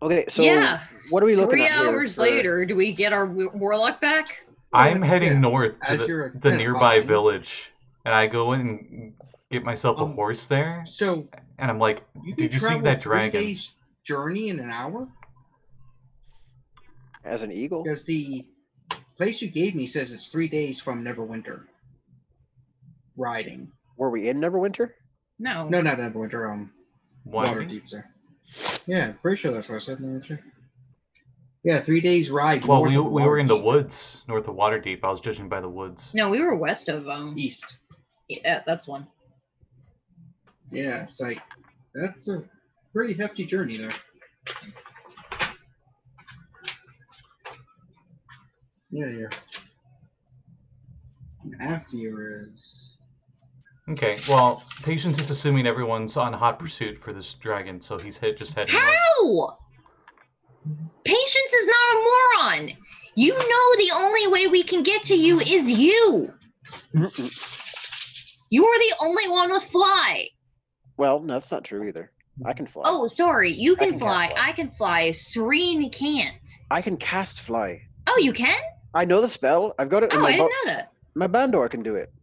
Okay, so Yeah. what are we looking 3 at here? hours later, do we get our warlock back? I'm heading yeah, north to as you're the nearby identifying. village, and I go in and get myself a Um, horse there, So and I'm like, you can "Did you see travel that 3 dragon?" days journey in an hour? As an eagle? Because the place you gave me says it's 3 days from Neverwinter. Riding. Were we in Neverwinter? No. No, not Neverwinter. Wandering? Waterdeep, sir. Yeah, pretty sure that's what I said. Neverwinter. Yeah, 3 days ride. Well, north we of were in the Waterdeep. woods north of Waterdeep. I was judging by the woods. No, we were west of East. yeah, that's one. Yeah, it's like that's a pretty hefty journey there. Yeah. Half year is. Okay, well, Patience is assuming everyone's on hot pursuit for this dragon, so he's just heading north. How? Patience is not a moron. You know the only way we can get to you is you. You are the only one with fly. Well, no, that's not true either. I can fly. Oh, sorry. You I can can fly. cast fly. I can fly. Serene can't. I can cast fly. Oh, you can? I know the spell. I've got it in Oh, my I didn't know that. My Bandor can do it.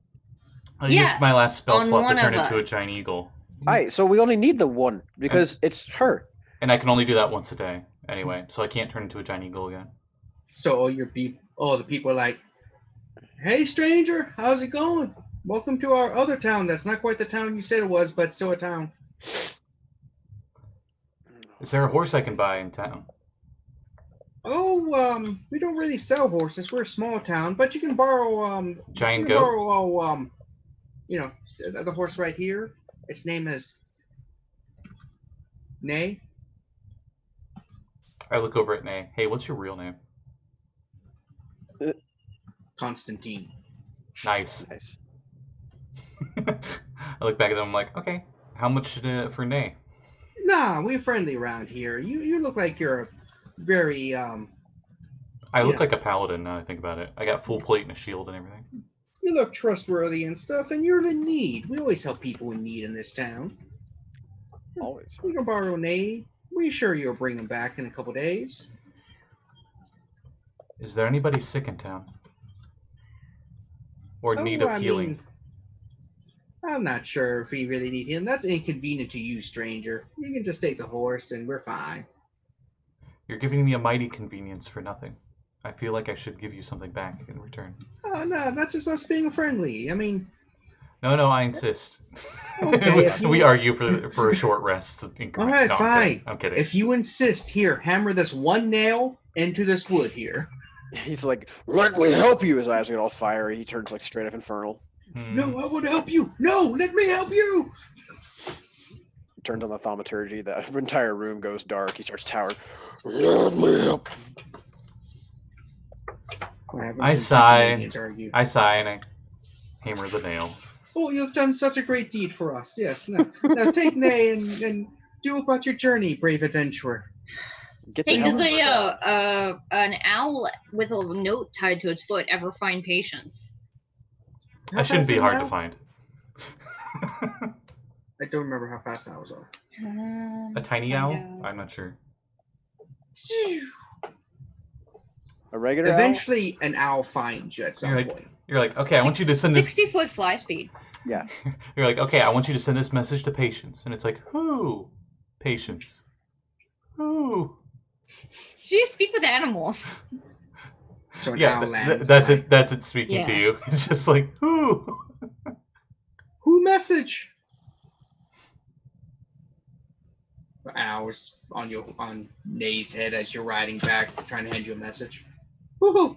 I Yeah, used my last spell on slot one to turn of into a us. giant eagle, Aye, so we only need the one because it's her. and I can only do that once a day anyway, so I can't turn into a giant eagle again. So the people are like, "Hey, stranger, how's it going? Welcome to our other town. That's not quite the town you said it was, but still a town." Is there a horse I can buy in town? Oh, we don't really sell horses. We're a small town, but you can borrow Giant you can goat? borrow the horse right here. Its name is Nay. I look over at Nay. Hey, what's your real name? Constantine. Nice. Nice. I look back at them. I'm like, okay, how much for Nay? Nah, we're friendly around here. You look like you're very I look Yeah. like a paladin now I think about it. I got full plate and a shield and everything. you look trustworthy and stuff, and you're in need. We always help people in need in this town. Always. You can borrow an aid. We're sure you'll bring him back in a couple days. Is there anybody sick in town? Or need of healing? Mean, I'm not sure if we really need him. That's inconvenient to you, stranger. You can just take the horse and we're fine. You're giving me a mighty convenience for nothing. I feel like I should give you something back in return. Oh, no, that's just us being friendly. I mean... No, I insist. Okay, we argue for a short rest. All right, no, fine. I'm kidding. If you insist, here, hammer this one nail into this wood here. He's like, let me help you. His eyes get all fiery. He turns like straight up infernal. No, I want to help you. No, let me help you. He turns on the thaumaturgy. The entire room goes dark. He starts towering. Let me help. I sigh and I hammer the nail. Oh, you've done such a great deed for us. Yes. Now take Nay and do about your journey, brave adventurer. Hey, does an owl with a note tied to its foot ever find patience? That shouldn't be hard to find. I don't remember how fast owls are. A tiny owl? I'm not sure. A regular Eventually, an owl finds you at some point. You're like, okay, I want you to send this 60-foot fly speed. Yeah. You're like, okay, I want you to send this message to Patience. And it's like, who? Patience. Who? Do you speak with animals? So yeah, that's it. That's it speaking to you. It's just like, who? Who message? Owls on Nay's head as you're riding back, trying to hand you a message. Woohoo!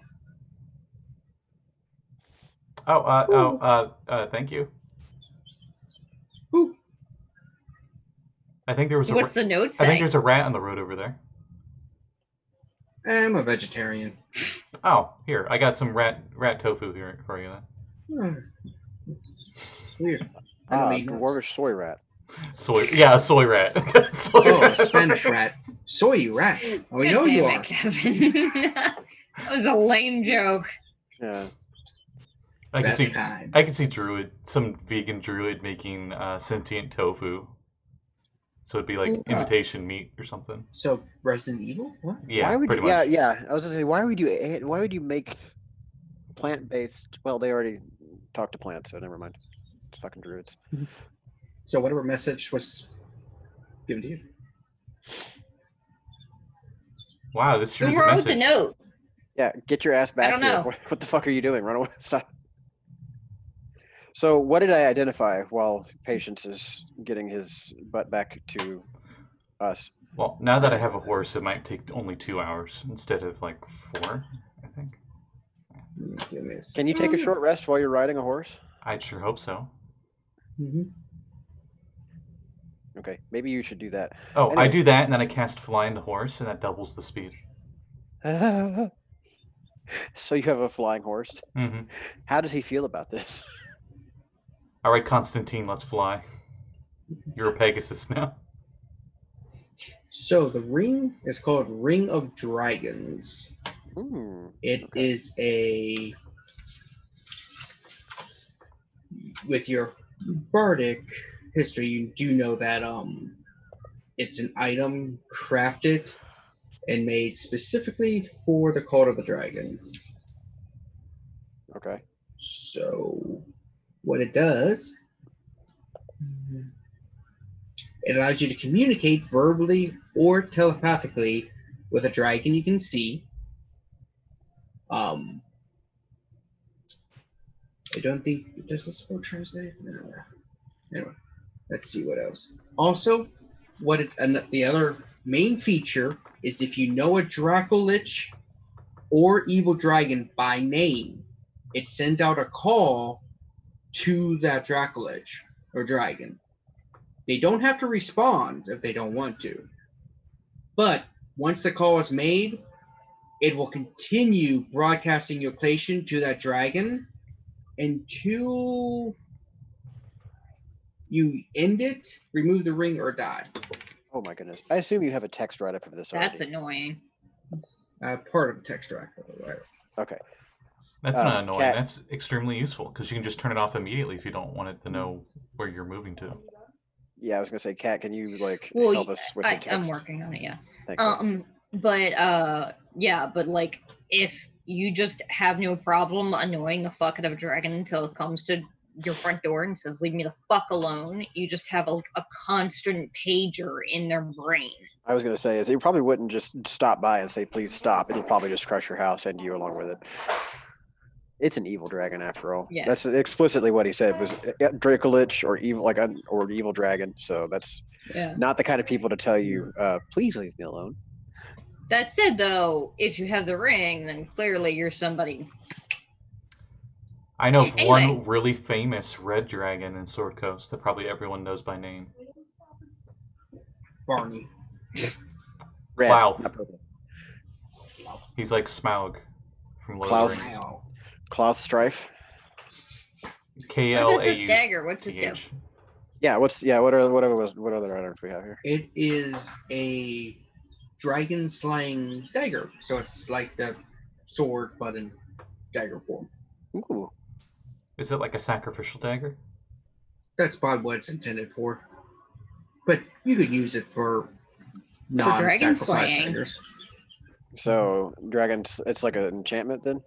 Thank you. Ooh. I think there was What's the note say? I think there's a rat on the road over there. I'm a vegetarian. Oh, here. I got some rat tofu here for you then. Weird. Dwarvish soy rat. A soy rat. A Spanish rat. Soy rat. Oh, we know you are. Kevin. That was a lame joke. Yeah. I can see some vegan druid making sentient tofu. So it'd be like imitation meat or something. So Resident Evil? What? Yeah, pretty much. Yeah. I was gonna say, why would you make plant-based? Well, they already talk to plants, so never mind. It's fucking druids. So whatever message was given to you. Wow, this sure is a Who wrote message. the note? Yeah, get your ass back I don't here. know. What the fuck are you doing? Run away! Stop. So what did I identify while Patience is getting his butt back to us? Well, now that I have a horse, it might take only 2 hours instead of like 4, I think. Can you take a short rest while you're riding a horse? I'd sure hope so. Mm-hmm. Okay, maybe you should do that. Oh, anyway. I do that, and then I cast Flying the Horse, and that doubles the speed. So you have a flying horse? Mm-hmm. How does he feel about this? All right, Constantine, let's fly. You're a Pegasus now. So the ring is called Ring of Dragons. It is with your bardic history, you do know that it's an item crafted and made specifically for the Cult of the Dragon. Okay. So what it does, it allows you to communicate verbally or telepathically with a dragon you can see. I don't think, does this spell translate? No. Anyway, let's see what else. Also, the other main feature is if you know a Dracolich or Evil Dragon by name, it sends out a call to that Dracolich or Dragon. They don't have to respond if they don't want to. But once the call is made, it will continue broadcasting your location to that dragon until you end it, remove the ring, or die. Oh my goodness. I assume you have a text write-up of this already. That's annoying. Part of the text write-up. Okay. That's not annoying. That's extremely useful because you can just turn it off immediately if you don't want it to know where you're moving to. Yeah, I was gonna say, Kat, can you like Well, help us with the I'm text? working on it. Yeah. Thank you. But like if you just have no problem annoying the fuck out of a dragon until it comes to your front door and says leave me the fuck alone, you just have a constant pager in their brain. I was gonna say is they probably wouldn't just stop by and say please stop. It'll probably just crush your house and you along with it. It's an evil dragon after all. Yeah. That's explicitly what he said was Dracolich or evil or evil dragon. So that's not the kind of people to tell you please leave me alone. That said, though, if you have the ring, then clearly you're somebody. I know one really famous red dragon in Sword Coast that probably everyone knows by name. Barney. Red. Klauth. He's like Smaug from Lord of the Rings. Klauth Strife. KLAU. What's this dagger? What's this do? Yeah. What other items we have here? It is a dragon slaying dagger, so it's like the sword but in dagger form. Ooh. Is it like a sacrificial dagger? That's probably what it's intended for. But you could use it for dragon non-sacrifice slaying. daggers. So dragons, it's like an enchantment then?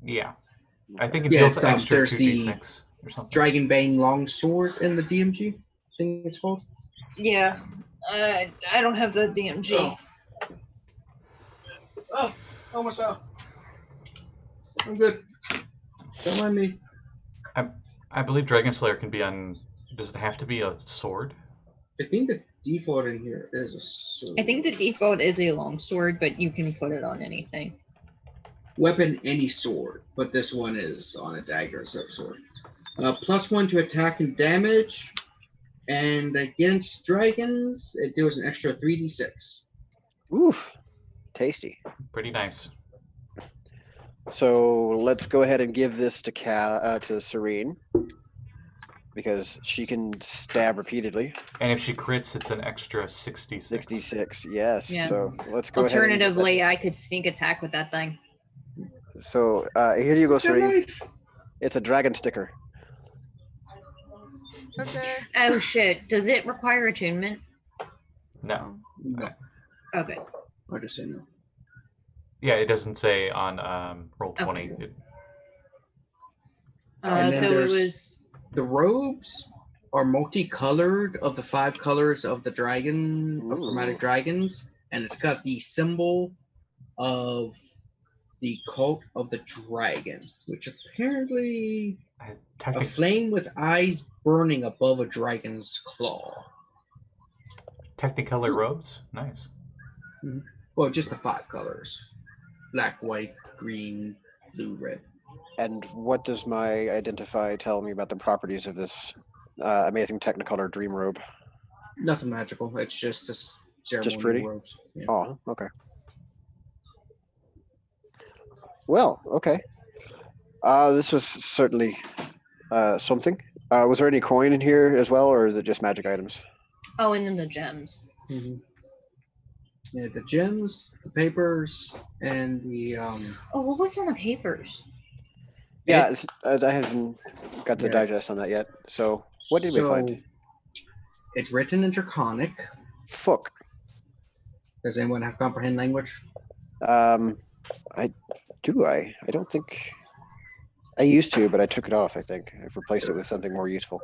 Yeah. I think it deals extra there's 2d6 or something. Dragon Bane Longsword in the DMG, I think it's called. Yeah. I don't have the DMG. Oh, almost fell. I'm good. Don't mind me. I believe Dragon Slayer can be on. Does it have to be a sword? I think the default in here is a sword. I think the default is a longsword, but you can put it on anything. Weapon, any sword, but this one is on a dagger instead of sword. +1 to attack and damage, and against dragons, it deals an extra 3d6. Oof, tasty. Pretty nice. So let's go ahead and give this to Serene, because she can stab repeatedly. And if she crits, it's an extra 66. 66, yes. Yeah. So let's go Alternatively, ahead. I could sneak attack with that thing. So here you go, Serene. It's a dragon sticker. Okay. Oh shit! Does it require attunement? No. No, Okay. I just say no. Yeah, it doesn't say on Roll20. Okay. And then So it there's- was. The robes are multicolored of the 5 colors of the dragon, of chromatic dragons, and it's got the symbol of the cult of the dragon, which apparently a flame with eyes burning above a dragon's claw. Technicolor robes? Nice. Well, just the 5 colors. Black, white, green, blue, red. And what does my identify tell me about the properties of this amazing Technicolor dream robe? Nothing magical. It's just a ceremonial Just pretty? robes. Yeah. Oh, okay. Well, okay. This was certainly something. Was there any coin in here as well, or is it just magic items? Oh, and then the gems. Mm-hmm. Yeah, the gems, the papers, and the Oh, what was in the papers? Yeah, I haven't got the digest on that yet. So, what did we find? It's written in Draconic. Fuck. Does anyone have comprehend language? I don't think I used to, but I took it off. I think I've replaced it with something more useful.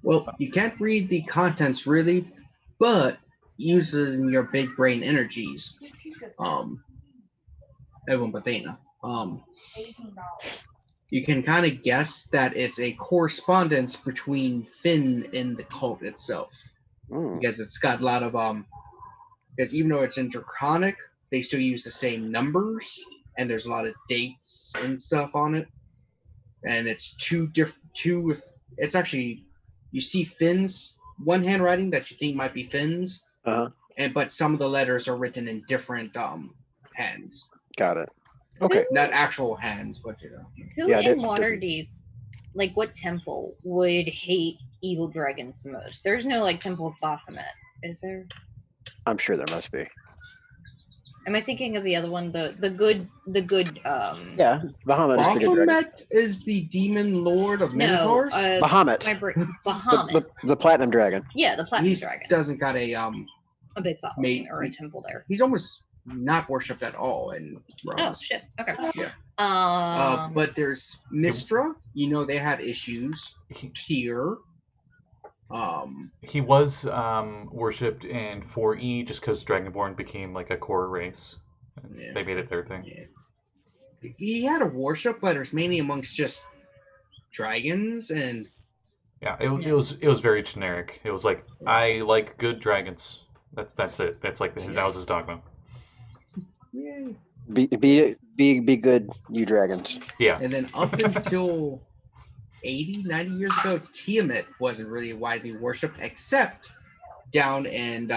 Well, you can't read the contents really, but using your big brain energies, everyone but Thana, you can kind of guess that it's a correspondence between Finn and the cult itself, because it's got a lot of because even though it's in Draconic, they still use the same numbers, and there's a lot of dates and stuff on it, and it's it's actually, you see Finn's one handwriting that you think might be Finn's, but some of the letters are written in different hands. Got it. Okay. Not actual hands, but you know. Who in Waterdeep, like what temple would hate evil dragons the most? There's no like Temple of Baphomet, is there? I'm sure there must be. Am I thinking of the other one? The good Yeah, Bahamut is the good dragon. Baphomet is the demon lord of no Minotaurs. Bahamut. Bahamut. The platinum dragon. Yeah, the platinum He dragon. doesn't got a big following mate- or a temple there. He's almost not worshipped at all in Rome. Oh shit. Okay. Yeah. But there's Mistra. You know they had issues. Tyr. He was worshipped in 4E just because Dragonborn became like a core race. Yeah. They made it their thing. Yeah. He had a worship, but it was mainly amongst just dragons and. Yeah, it was very generic. It was like, I like good dragons. That's it. That's like that was his dogma. Yay. Be good, you dragons. Yeah. And then up until 80, 90 years ago, Tiamat wasn't really widely worshipped, except down in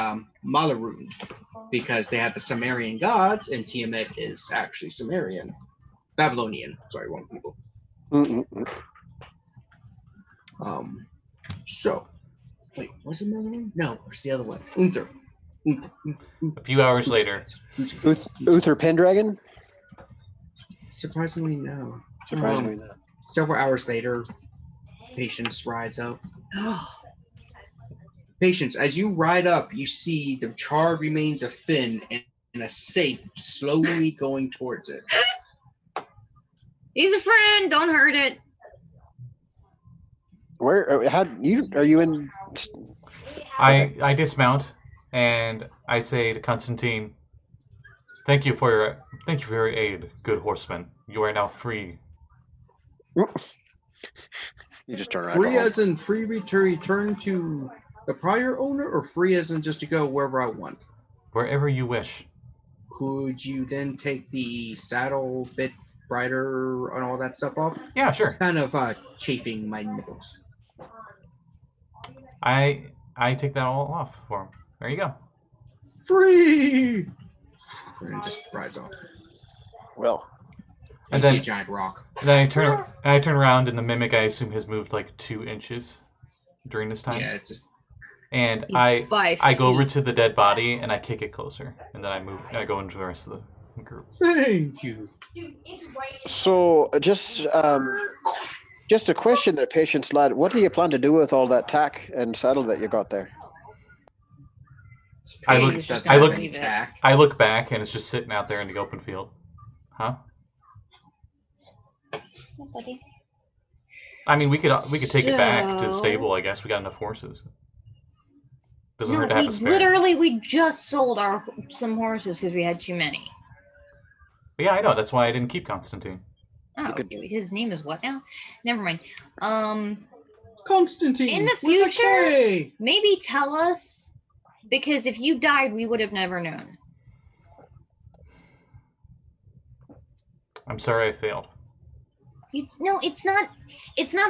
Malarun, because they had the Sumerian gods, and Tiamat is actually Sumerian. Babylonian. Sorry, wrong people. So, wait, was it Malarun? No, it's the other one. Uther. A few hours later. Uther Pendragon? Surprisingly, no. Surprisingly, no. Several hours later, Patience rides up. Patience, as you ride up, you see the charred remains of Finn and a safe slowly going towards it. He's a friend. Don't hurt it. Where? Are you in? I dismount and I say to Constantine, "Thank you for your aid, good horseman. You are now free." You just turn around. Free as in free to return to the prior owner, or free as in just to go wherever I want? Wherever you wish. Could you then take the saddle, bit rider, and all that stuff off? Yeah, sure. It's kind of chafing my nipples. I take that all off for him. There you go. Free! And it just rides off. Well. And You see then a giant rock. I turn around and the mimic I assume has moved like 2 inches during this time. Yeah, it just. And He's I 5 go over feet. to the dead body and I kick it closer. And then I go into the rest of the group. Thank you. So just a question there, Patience lad. What do you plan to do with all that tack and saddle that you got there? I Patience look back and it's just sitting out there in the open field. Huh? Nobody. I mean, we could take it back to the stable. I guess we got enough horses. Doesn't hurt to have a spare. We just sold some horses because we had too many. But yeah, I know. That's why I didn't keep Constantine. Oh, his name is what now? Never mind. Constantine. In the with a future, K. maybe tell us, because if you died, we would have never known. I'm sorry I failed. No, it's not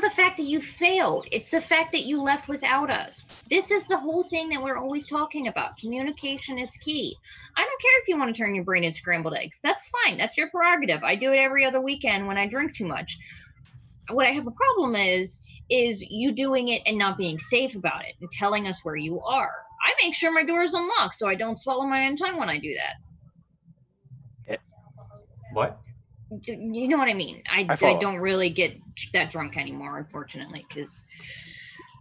the fact that you failed. It's the fact that you left without us. This is the whole thing that we're always talking about. Communication is key. I don't care if you want to turn your brain into scrambled eggs. That's fine. That's your prerogative. I do it every other weekend when I drink too much. What I have a problem is you doing it and not being safe about it and telling us where you are. I make sure my door is unlocked so I don't swallow my own tongue when I do that. What? You know what I mean? I don't really get that drunk anymore, unfortunately, because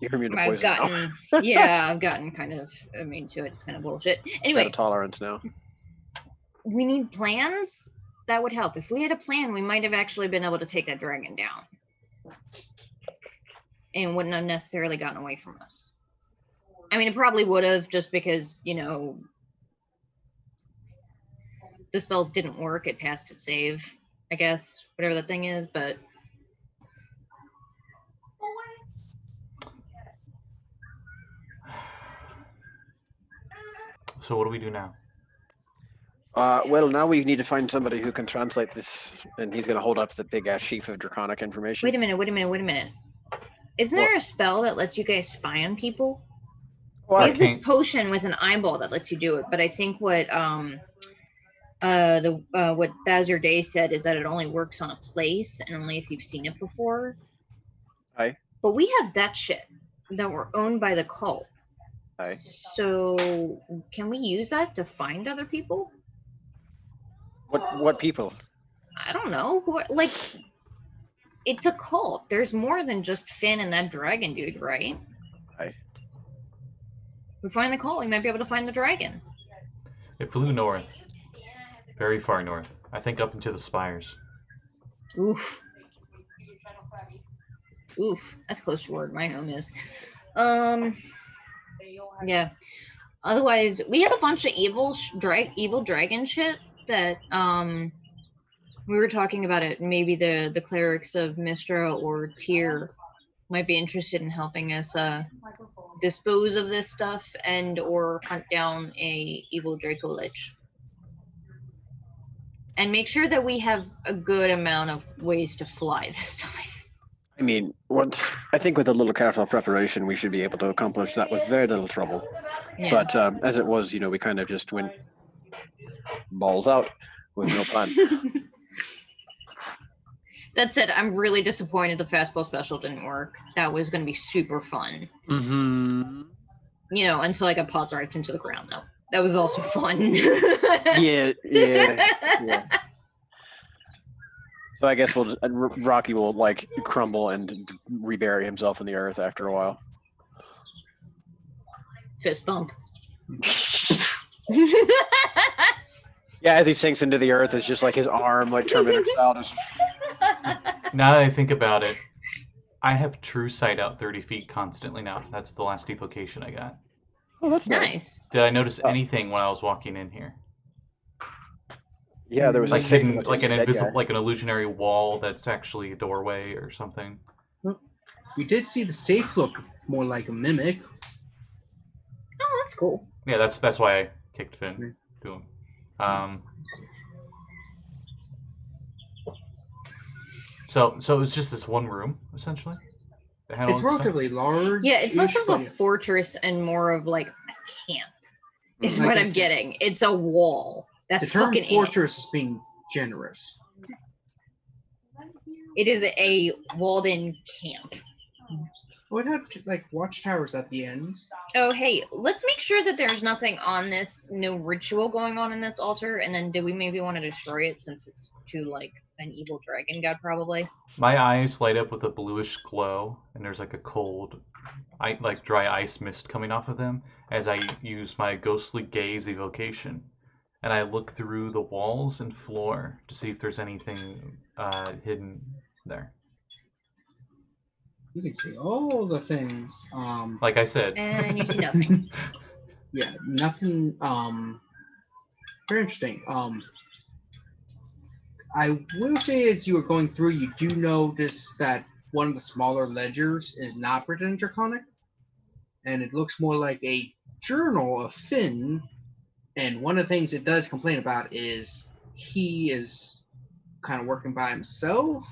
I've gotten I've gotten kind of immune to it. It's kind of bullshit. Anyway, got a tolerance now. We need plans. That would help. If we had a plan, we might have actually been able to take that dragon down, and wouldn't have necessarily gotten away from us. I mean, it probably would have, just because the spells didn't work. It passed its save, I guess, whatever that thing is, but so what do we do now? Well, now we need to find somebody who can translate this, and he's going to hold up the big ass sheaf of draconic information. Wait a minute. Isn't there a spell that lets you guys spy on people? Well, We have this potion with an eyeball that lets you do it, but I think what what Thazir Day said is that it only works on a place and only if you've seen it before. Aye. But we have that shit that we're owned by the cult. Aye. So can we use that to find other people? What people? I don't know. Like, it's a cult. There's more than just Finn and that dragon dude, right? Right. We find the cult, we might be able to find the dragon. It flew north. Very far north. I think up into the spires. Oof. Oof. That's close to where my home is. Yeah. Otherwise, we have a bunch of evil dragon shit that we were talking about it. Maybe the clerics of Mistra or Tyr might be interested in helping us dispose of this stuff and or hunt down a evil Draco Lich. And make sure that we have a good amount of ways to fly this time. I mean, I think with a little careful preparation, we should be able to accomplish that with very little trouble. Yeah. But as it was, we kind of just went balls out with no plan. That said, I'm really disappointed the fastball special didn't work. That was going to be super fun. Mm-hmm. Until I got popped right into the ground, though. That was also fun. Yeah. So I guess Rocky will crumble and rebury himself in the earth after a while. Fist bump. Yeah, as he sinks into the earth, it's just like his arm, Terminator style, just. Now that I think about it, I have true sight out 30 feet constantly now. That's the last evocation I got. Oh, that's nice. Nice. Did I notice anything when I was walking in here? Yeah, there was hidden, an invisible, an illusionary wall that's actually a doorway or something. We did see the safe look more like a mimic. Oh, that's cool. Yeah, that's why I kicked Finn to him. So it's just this one room essentially. It's relatively large. Yeah, it's less of a fortress and more of a camp. Is what I'm getting. It's a wall. That's the term fucking fortress is being generous. It is a walled-in camp. Oh, it had watchtowers at the ends. Oh, hey, let's make sure that there's nothing on this, no ritual going on in this altar, and then do we maybe want to destroy it since it's to an evil dragon god probably? My eyes light up with a bluish glow, and there's a cold, dry ice mist coming off of them as I use my ghostly gaze evocation. And I look through the walls and floor to see if there's anything hidden there. You can see all the things. Like I said. And you see nothing. Yeah, nothing. Very interesting. I will say as you are going through, you do notice that one of the smaller ledgers is not written in Draconic. And it looks more like a journal of Finn. And one of the things it does complain about is he is kind of working by himself.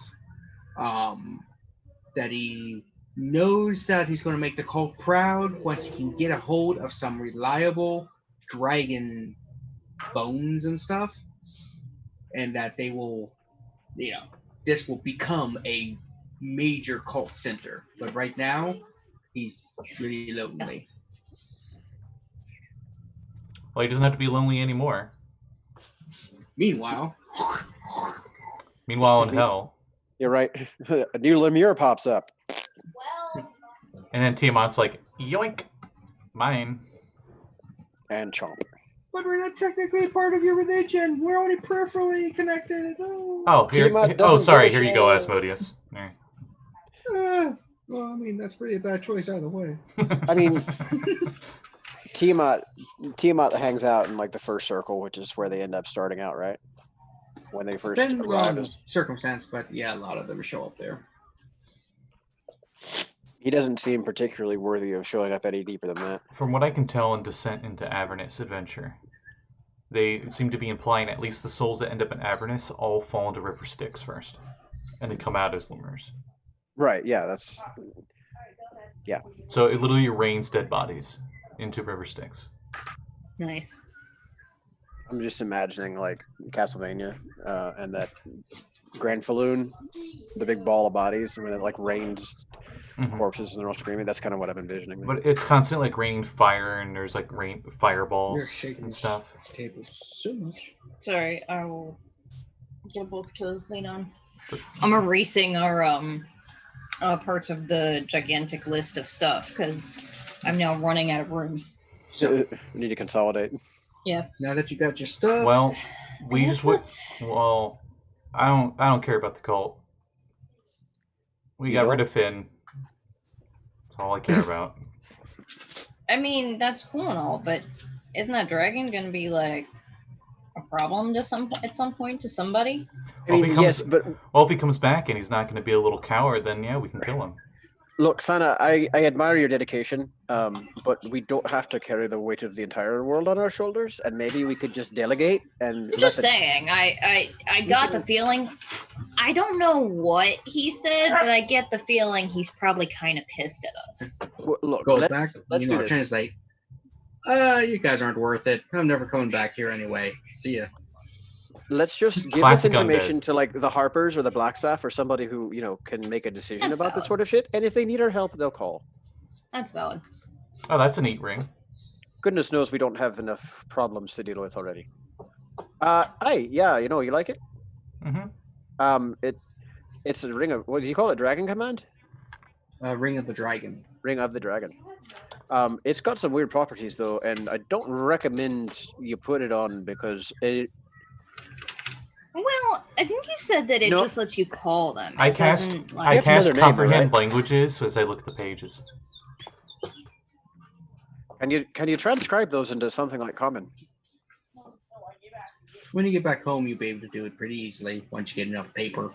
That he knows that he's going to make the cult proud once he can get a hold of some reliable dragon bones and stuff. And that they will, this will become a major cult center. But right now, he's really lonely. Well, he doesn't have to be lonely anymore. Meanwhile in hell. You're right. A new Lemure pops up. And then Tiamat's like, yoink, mine. And chomp. But we're not technically part of your religion. We're only peripherally connected. Sorry. Here you go, Asmodeus. Well, that's really a bad choice either way. I mean, Tiamat hangs out in the first circle, which is where they end up starting out, right? When they first Depends arrive. on circumstance, but yeah, a lot of them show up there. He doesn't seem particularly worthy of showing up any deeper than that. From what I can tell in Descent into Avernus Adventure, they seem to be implying at least the souls that end up in Avernus all fall into River Styx first, and they come out as lemurs. Right, yeah, yeah. So it literally rains dead bodies into River Styx. Nice. I'm just imagining Castlevania, and that Granfaloon, the big ball of bodies, when it like rains Mhm. corpses and they're all screaming. That's kind of what I'm envisioning. But it's constantly like raining fire, and there's like You're fireballs shaking and the stuff. table so much. Sorry, I will get a book to clean on. I'm erasing our parts of the gigantic list of stuff because I'm now running out of room. So We need to consolidate. now that you got your stuff, Well, we I just guess went. let's- Well, I don't care about the cult. We You got rid don't? of Finn. That's all I care about. I mean, that's cool and all, but isn't that dragon gonna be like a problem to at some point to somebody? I Well, if mean, he comes, yes, but well, if he comes back and he's not going to be a little coward, then yeah, we can kill him. look, Thana, I admire your dedication, but we don't have to carry the weight of the entire world on our shoulders, and maybe we could just delegate and I'm just saying, I got the feeling. I don't know what he said, but I get the feeling he's probably kind of pissed at us. Look, go let's, back. let's do this. Translate. You guys aren't worth it. I'm never coming back here anyway. See ya. Let's just give Classic this information undead. to like the Harpers or the Blackstaff or somebody who can make a decision That's about that valid. sort of shit. And if they need our help, they'll call. That's valid. Oh, that's a neat ring. Goodness knows we don't have enough problems to deal with already. Hey, yeah, you like it? Mm-hmm. It's a ring of, what do you call it? Dragon Command? Ring of the Dragon. Ring of the Dragon. It's got some weird properties though, and I don't recommend you put it on because it. Well, I think you said that it No. just lets you call them. I It cast doesn't, You I have to know cast their name, comprehend right? languages as I look at the pages. Can you transcribe those into something like common? When you get back home, you'll be able to do it pretty easily once you get enough paper.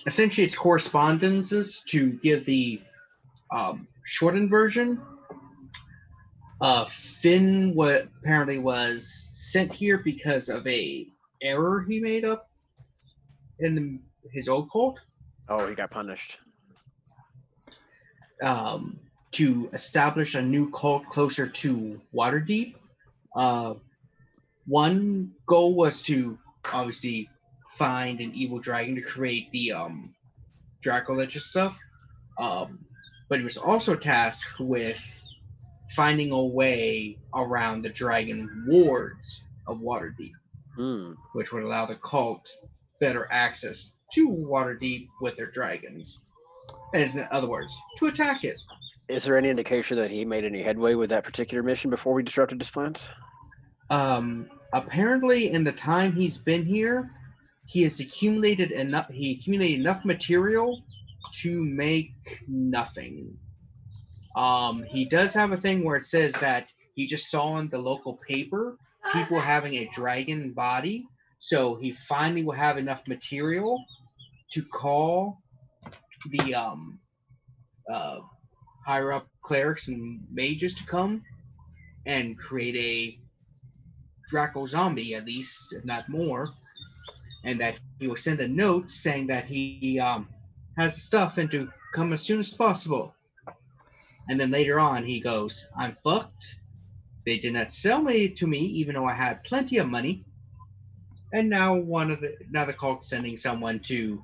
Essentially, it's correspondences to give the shortened version. Finn apparently was sent here because of a error he made up in his old cult. Oh, he got punished. To establish a new cult closer to Waterdeep. One goal was to obviously find an evil dragon to create the Dracolich stuff. But he was also tasked with finding a way around the dragon wards of Waterdeep, which would allow the cult better access to Waterdeep with their dragons. And in other words, to attack it. Is there any indication that he made any headway with that particular mission before we disrupted his plans? Apparently, in the time he's been here, he has accumulated enough. He accumulated enough material to make nothing. He does have a thing where it says that he just saw in the local paper people having a dragon body, so he finally will have enough material to call the higher up clerics and mages to come and create a Draco zombie, at least, if not more, and that he will send a note saying that he has the stuff and to come as soon as possible. And then later on, he goes, "I'm fucked. They did not sell me to me, even though I had plenty of money. And now the cult's sending someone to,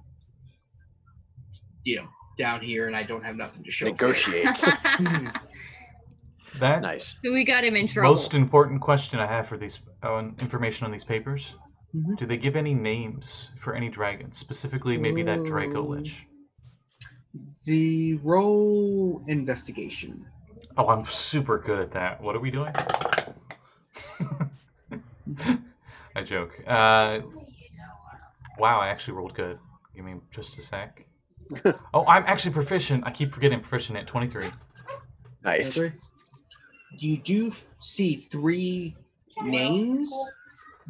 down here, and I don't have nothing to show." Negotiate. That Nice. We got him in trouble. most important question I have for these information on these papers. Mhm. Do they give any names for any dragons, specifically maybe that Draco Lich? The roll investigation. Oh, I'm super good at that. What are we doing? I joke. Wow, I actually rolled good. Give me just a sec. Oh, I'm actually proficient. I keep forgetting proficient at 23. Nice. You do see 3 names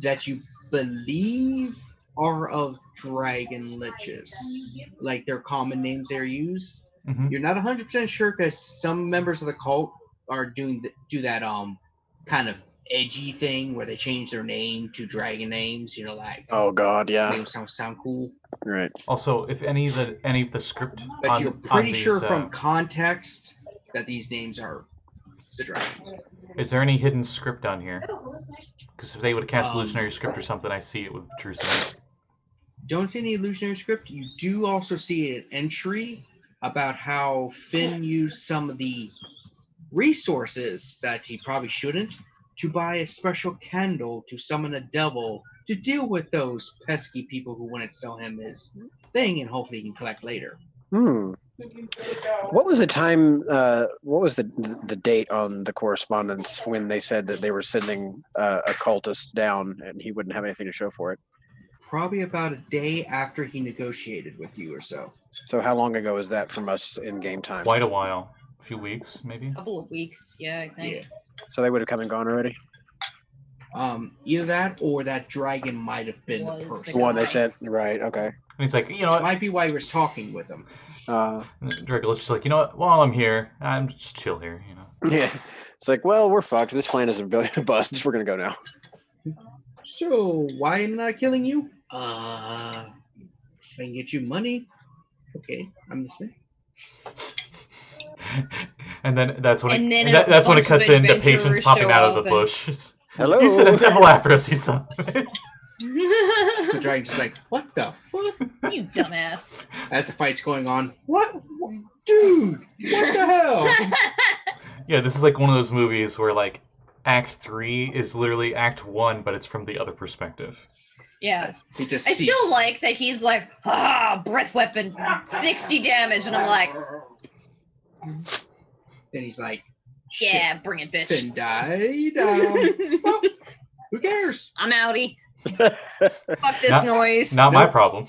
that you believe are of dragon liches, like they're common names they're used. Mhm. You're not 100% sure because some members of the cult are do that kind of edgy thing where they change their name to dragon names. Like Oh God, yeah. names sound cool. Right. Also, if any of the script But on, you're on pretty these, sure from context that these names are the dragons. is there any hidden script on here? Because if they would have cast Um, illusionary script or something, I see it with Jerusalem. don't see any illusionary script. You do also see an entry about how Finn used some of the resources that he probably shouldn't to buy a special candle to summon a devil to deal with those pesky people who wouldn't sell him his thing, and hopefully he can collect later. What was the time? What was the date on the correspondence when they said that they were sending a cultist down and he wouldn't have anything to show for it? Probably about a day after he negotiated with you or so. So how long ago is that from us in game time? Quite a while. A few weeks, maybe. A couple of weeks, yeah, I think. Yeah. So they would have come and gone already? Either that or that dragon might have been the Was the person. The one they guy. said, right, okay. And he's like, you know what? Might be why he was talking with him. Dragolic's just like, you know what? While I'm here, I'm just chill here, you know. Yeah. It's like, well, we're fucked. This plan is a billion busts. We're going to go now. So why am I killing you? I can get you money. Okay, I'm listening. And then that's when And then it, that's when it bunch of cuts into adventurers patients popping show out of up the and- bush. Hello? He sent a devil after us, he son of a bitch. The dragon's just like, what the fuck? You dumbass. As the fight's going on, what? Dude, what the hell? Yeah, this is like one of those movies where like Act 3 is literally Act 1, but it's from the other perspective. Yeah. He just I ceased. still like that he's like, breath weapon, 60 damage, and I'm like, Then he's like, shit, yeah, bring it, bitch. Finn died. Well, who cares? I'm outie. Fuck this noise. Not my Nope. problem.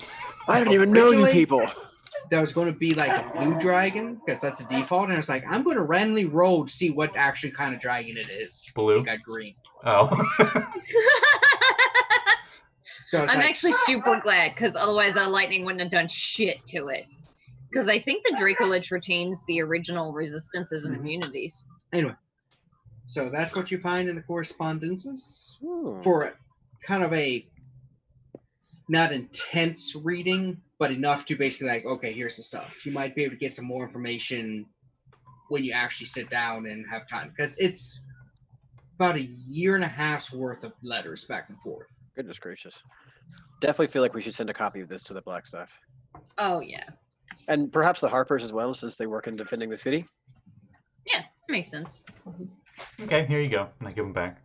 I don't even know you Originally- people. That was going to be like a blue dragon because that's the default, and it's like I'm going to randomly roll to see what actually kind of dragon it is. Blue? It got green. Oh. So it's I'm like, actually super glad, because otherwise that lightning wouldn't have done shit to it. Because I think the Dracolich retains the original resistances and Mhm. immunities. so that's what you find in the correspondences Hmm. for kind of a not intense reading, but enough to basically like, okay, here's the stuff. You might be able to get some more information when you actually sit down and have time, because it's about a year and a half's worth of letters back and forth. Goodness gracious. Definitely feel like we should send a copy of this to the Black Staff. Oh, yeah. And perhaps the Harpers as well, since they work in defending the city. Yeah, makes sense. Okay, here you go. And I give him back.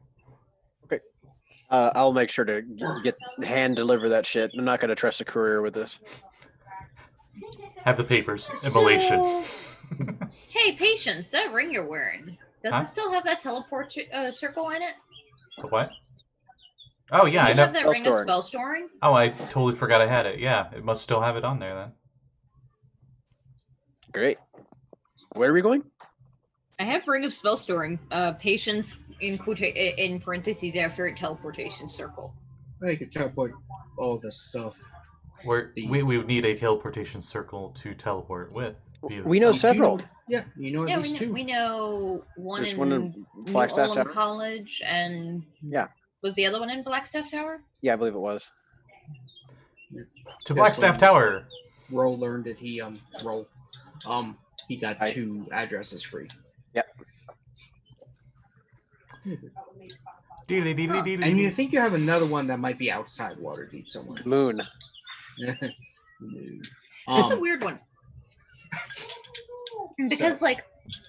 I'll make sure to get hand deliver that shit. I'm not going to trust a courier with this. Have the papers. Immolation. So- Hey, Patience, that ring you're wearing, does Huh? it still have that teleport circle in it? The what? Oh, yeah, I Does it have know. that Spell ring storing. of spell storing? Oh, I totally forgot I had it. Yeah, it must still have it on there then. Great. Where are we going? I have ring of spell storing. Patience in parentheses after it teleportation circle. I could teleport all this stuff. We would need a teleportation circle to teleport with. via the We know spell. several. Yeah, you know at Yeah, least two. we know one There's in, one in New Flagstaff Ulm Tower. College, and Yeah. was the other one in Blackstaff Tower? Yeah, I believe it was. To Blackstaff Tower. Rogh learned that he he got I- 2 addresses free. And you think you have another one that might be outside Waterdeep somewhere. Moon. That's a um, weird one. Because like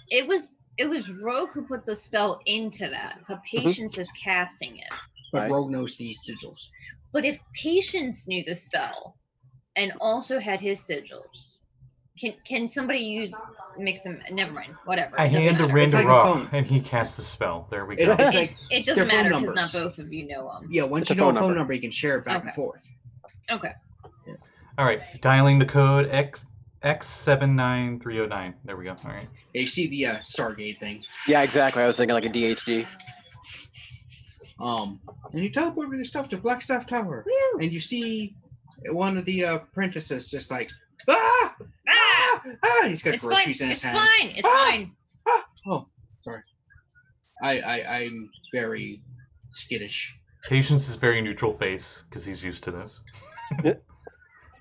it was Rogh who put the spell into that, but Patience is casting it. but Right. Rogh knows these sigils. But if Patience knew the spell and also had his sigils, can somebody mix them? Never mind. Whatever. I It doesn't hand a matter. ring It's to like a Rogh, phone. and he casts the spell. There we It- go. it's like It their doesn't phone matter because not numbers. both of you know them. Yeah, once It's you a know phone a phone number. number, you can share it back Okay. and forth. Okay. All right, dialing the code X79309. There we go. All right. You see the Stargate thing. Yeah, exactly. I was thinking like a DHD. And you teleport with your stuff to Blackstaff Tower, Woo! and you see one of the apprentices just like, ah, Ah! he's got It's fine. groceries in his It's hand. fine. It's Ah! fine. Oh, sorry. I'm very skittish. Patience is very neutral face because he's used to this.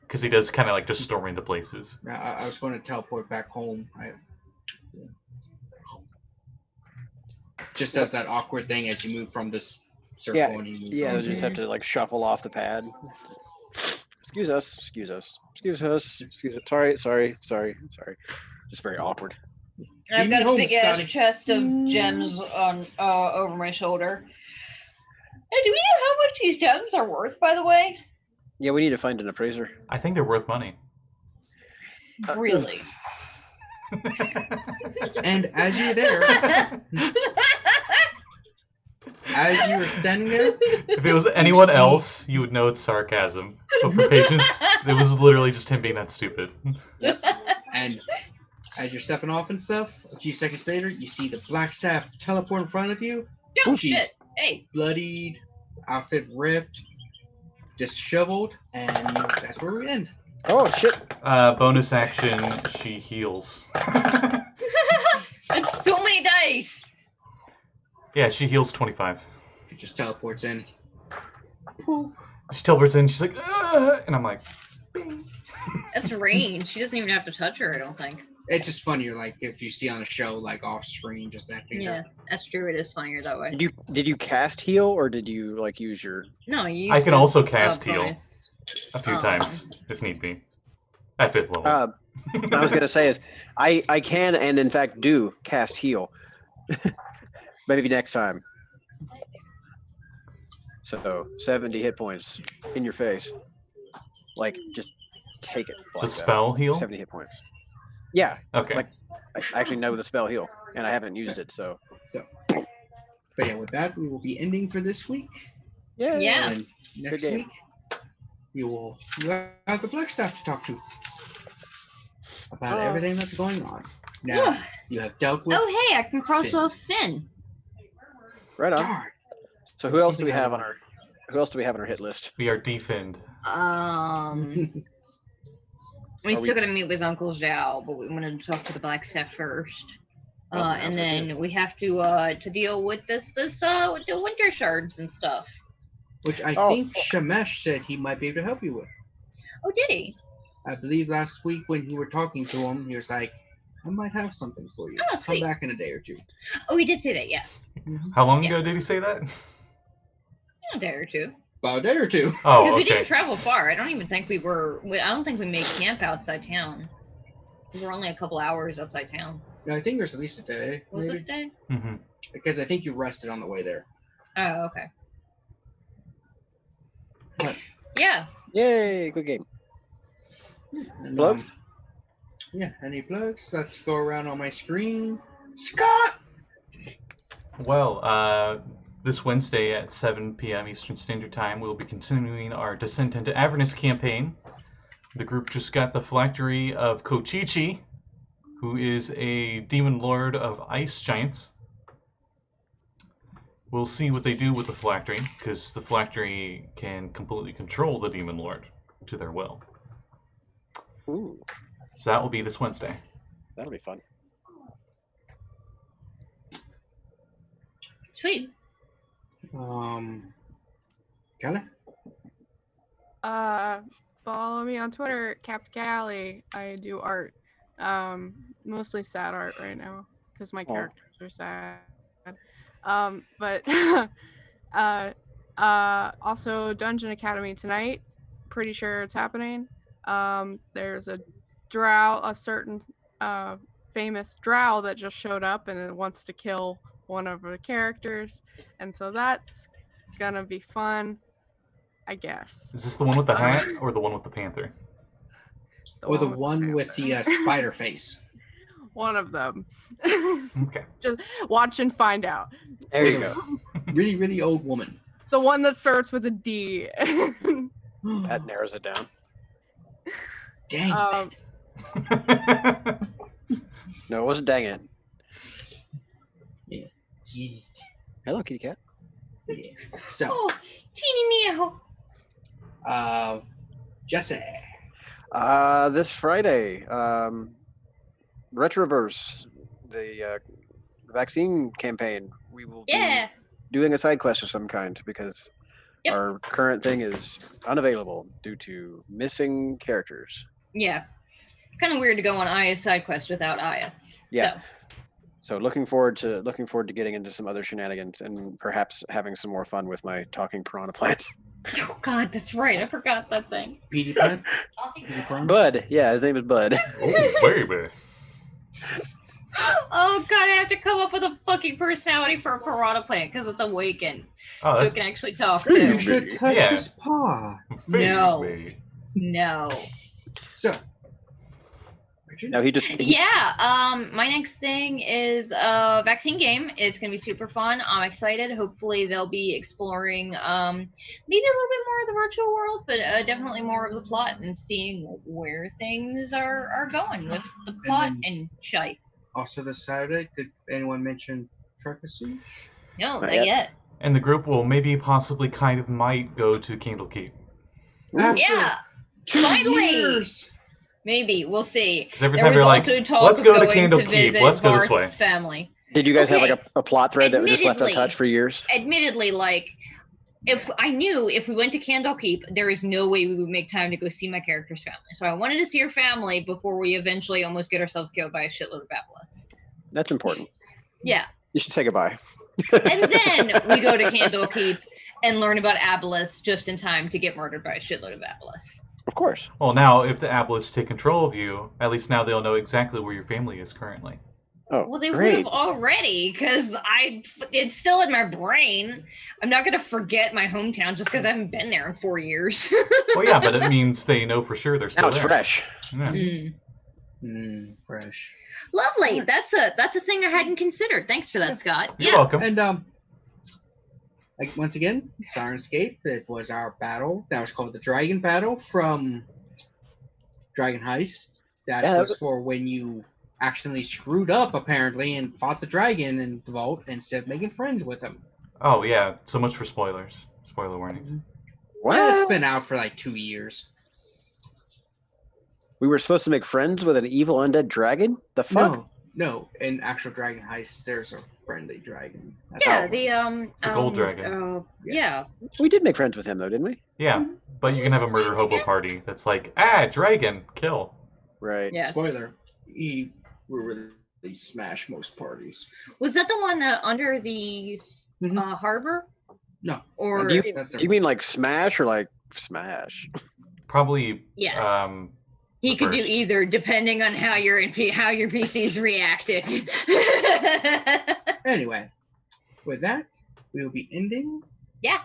Because he does kind of like just storm into places. I was going to teleport back home. Just does that awkward thing as you move from this circle Yeah, and you move. Yeah, from you just have to like shuffle off the pad. Excuse us. Excuse us. Excuse us. Excuse us. Sorry. Just very awkward. And I've Leave got me a home, big ass Scotty. chest of gems on over my shoulder. Hey, do we know how much these gems are worth, by the way? Yeah, we need to find an appraiser. I think they're worth money. Really? And as you're there, as you were standing there, If it was anyone see- else, you would know it's sarcasm. But for Patience, it was literally just him being that stupid. and as you're stepping off and stuff, a few seconds later, you see the black staff teleport in front of you. Oh She's shit! Hey, bloodied, outfit ripped, disheveled, and that's where we end. Oh shit! Bonus action, she heals. that's so many dice. Yeah, she heals 25. It just teleports in. She teleports in, she's like, "Ugh," and I'm like, That's range. She doesn't even have to touch her. I don't think. It's just funnier, like if you see on a show, like off screen, just that thing. Yeah, that's true. It is funnier that way. Did you cast heal or did you like use your? No, you. I can also cast heal bonus. a few times if need be. At 5th level. I was gonna say is I can and in fact do cast heal. Maybe next time. So 70 hit points in your face. Like just take it. The like spell heal? 70 hit points. Yeah, Okay. like- I actually know the spell heal, and I haven't used it. So But yeah, with that, we will be ending for this week. yeah, Yeah. And next game. week, you have the black staff to talk to about Oh. everything that's going on. Now, you have dealt with. Oh hey, I can cross Finn. off Finn. right on. Darn. So who else do we have on our? Who else do we have on our hit list? We are definned. We Are still we- gotta meet with Uncle Zhao, but we wanted to talk to the Black Staff first. Oh, And that's what then we have to deal with this with the winter shards and stuff. Which I Oh, think fuck. Shamesh said he might be able to help you with. Oh, did he? I believe last week when you were talking to him, he was like, I might have something for you. Oh, Come sweet. back in a day or two. Oh, he did say that. Yeah, How long Yeah. ago did he say that? a day or two. About a day or two. Oh, Because we okay. didn't travel far. I don't even think we were. I don't think we made camp outside town. We were only a couple hours outside town. No, I think there's at least a day. Was maybe. it a day? hmm Because I think you rested on the way there. Oh, okay. What? Yeah. Yay! Good game. And, Plugs? Yeah, any plugs? Let's go around on my screen. Scott! Well, this Wednesday at 7 p.m. Eastern Standard Time, we'll be continuing our Descent into Avernus campaign. The group just got the phylactery of Kochichi, who is a demon lord of ice giants. We'll see what they do with the phylactery, because the phylactery can completely control the demon lord to their will. Ooh, So that will be this Wednesday. that'll be fun. Sweet. Callie? Follow me on Twitter, Callie. I do art. Mostly sad art right now because my Aw. characters are sad. But also Dungeon Academy tonight. Pretty sure it's happening. There's a drow, a certain famous drow that just showed up and it wants to kill one of the characters, and so that's gonna be fun, I guess. Is this the one with the hat or the one with the panther? Or the with one with the panther. spider face? One of them. Okay. Just watch and find out. There you go. Really, really old woman. The one that starts with a D. That narrows it down. Dang. No, it wasn't. Dang it. Yeast. Hello, kitty cat. Yeah. So, Oh, teeny meow. Jesse. This Friday, Retroverse, the vaccine campaign. We will Yeah. be doing a side quest of some kind because Yep. our current thing is unavailable due to missing characters. Yeah. Kind of weird to go on Aya's side quest without Aya. Yeah. So, So looking forward to getting into some other shenanigans and perhaps having some more fun with my talking piranha plant. Oh God, that's right. I forgot that thing. Petey Plant? Petey Plant? Bud, yeah, his name is Bud. Oh, baby. Oh God, I have to come up with a fucking personality for a piranha plant because it's awakened, Oh, so it that's can actually talk You too. should touch Yeah. his paw. No. baby. No. So, Richard? Now he just My next thing is a vaccine game. It's gonna be super fun. I'm excited. Hopefully they'll be exploring maybe a little bit more of the virtual world, but definitely more of the plot and seeing where things are going with the plot and shite. Also this Saturday, did anyone mention Tricacy? No, Not not yet. yet. And the group will maybe possibly kind of might go to Candlekeep. After Yeah, 2 finally! years! Maybe we'll see. Because every There time was they're like, also talk let's of go to going Candlekeep, visit let's go this Barth's way. family. Did you guys have Okay. like a plot thread that was just left Admittedly- untouched for years? Admittedly, like, if I knew if we went to Candlekeep, there is no way we would make time to go see my character's family. So I wanted to see her family before we eventually almost get ourselves killed by a shitload of aboleths. That's important. Yeah. You should say goodbye. And then we go to Candlekeep and learn about aboleths just in time to get murdered by a shitload of aboleths. Of course. Well, now, if the Aboleths take control of you, at least now they'll know exactly where your family is currently. Oh, Well, they would great. have already, because it's still in my brain. I'm not going to forget my hometown just because I haven't been there in 4 years. Well, yeah, but it means they know for sure they're still Now it's there. fresh. Yeah. Fresh. Lovely. That's a thing I hadn't considered. Thanks for that, Scott. You're welcome. And like once again, Sirenscape. It was our battle. That was called the Dragon Battle from Dragon Heist. That Yeah, that was for when you accidentally screwed up apparently and fought the dragon in the vault instead of making friends with him. Oh, yeah, so much for spoilers. Spoiler warnings. Well, it's What? been out for like 2 years. We were supposed to make friends with an evil undead dragon? The fuck? No. In actual Dragon Heist, there's a friendly dragon. Yeah, all. the gold dragon. Yeah. We did make friends with him though, didn't we? Yeah, but you can have a murder hobo party that's like, dragon, kill. Right. Yeah. Spoiler: he will really smash most parties. Was that the one that under the Mhm. harbor? No. Or Do That's you mean like smash or like smash? Probably, yes. He could do reversed. either, depending on how your PCs reacted. Anyway, with that, we will be ending Yeah.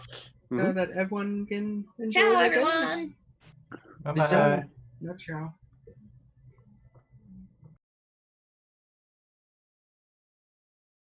so that everyone can enjoy Ciao, their everyone. days. Bye-bye. So, not ciao.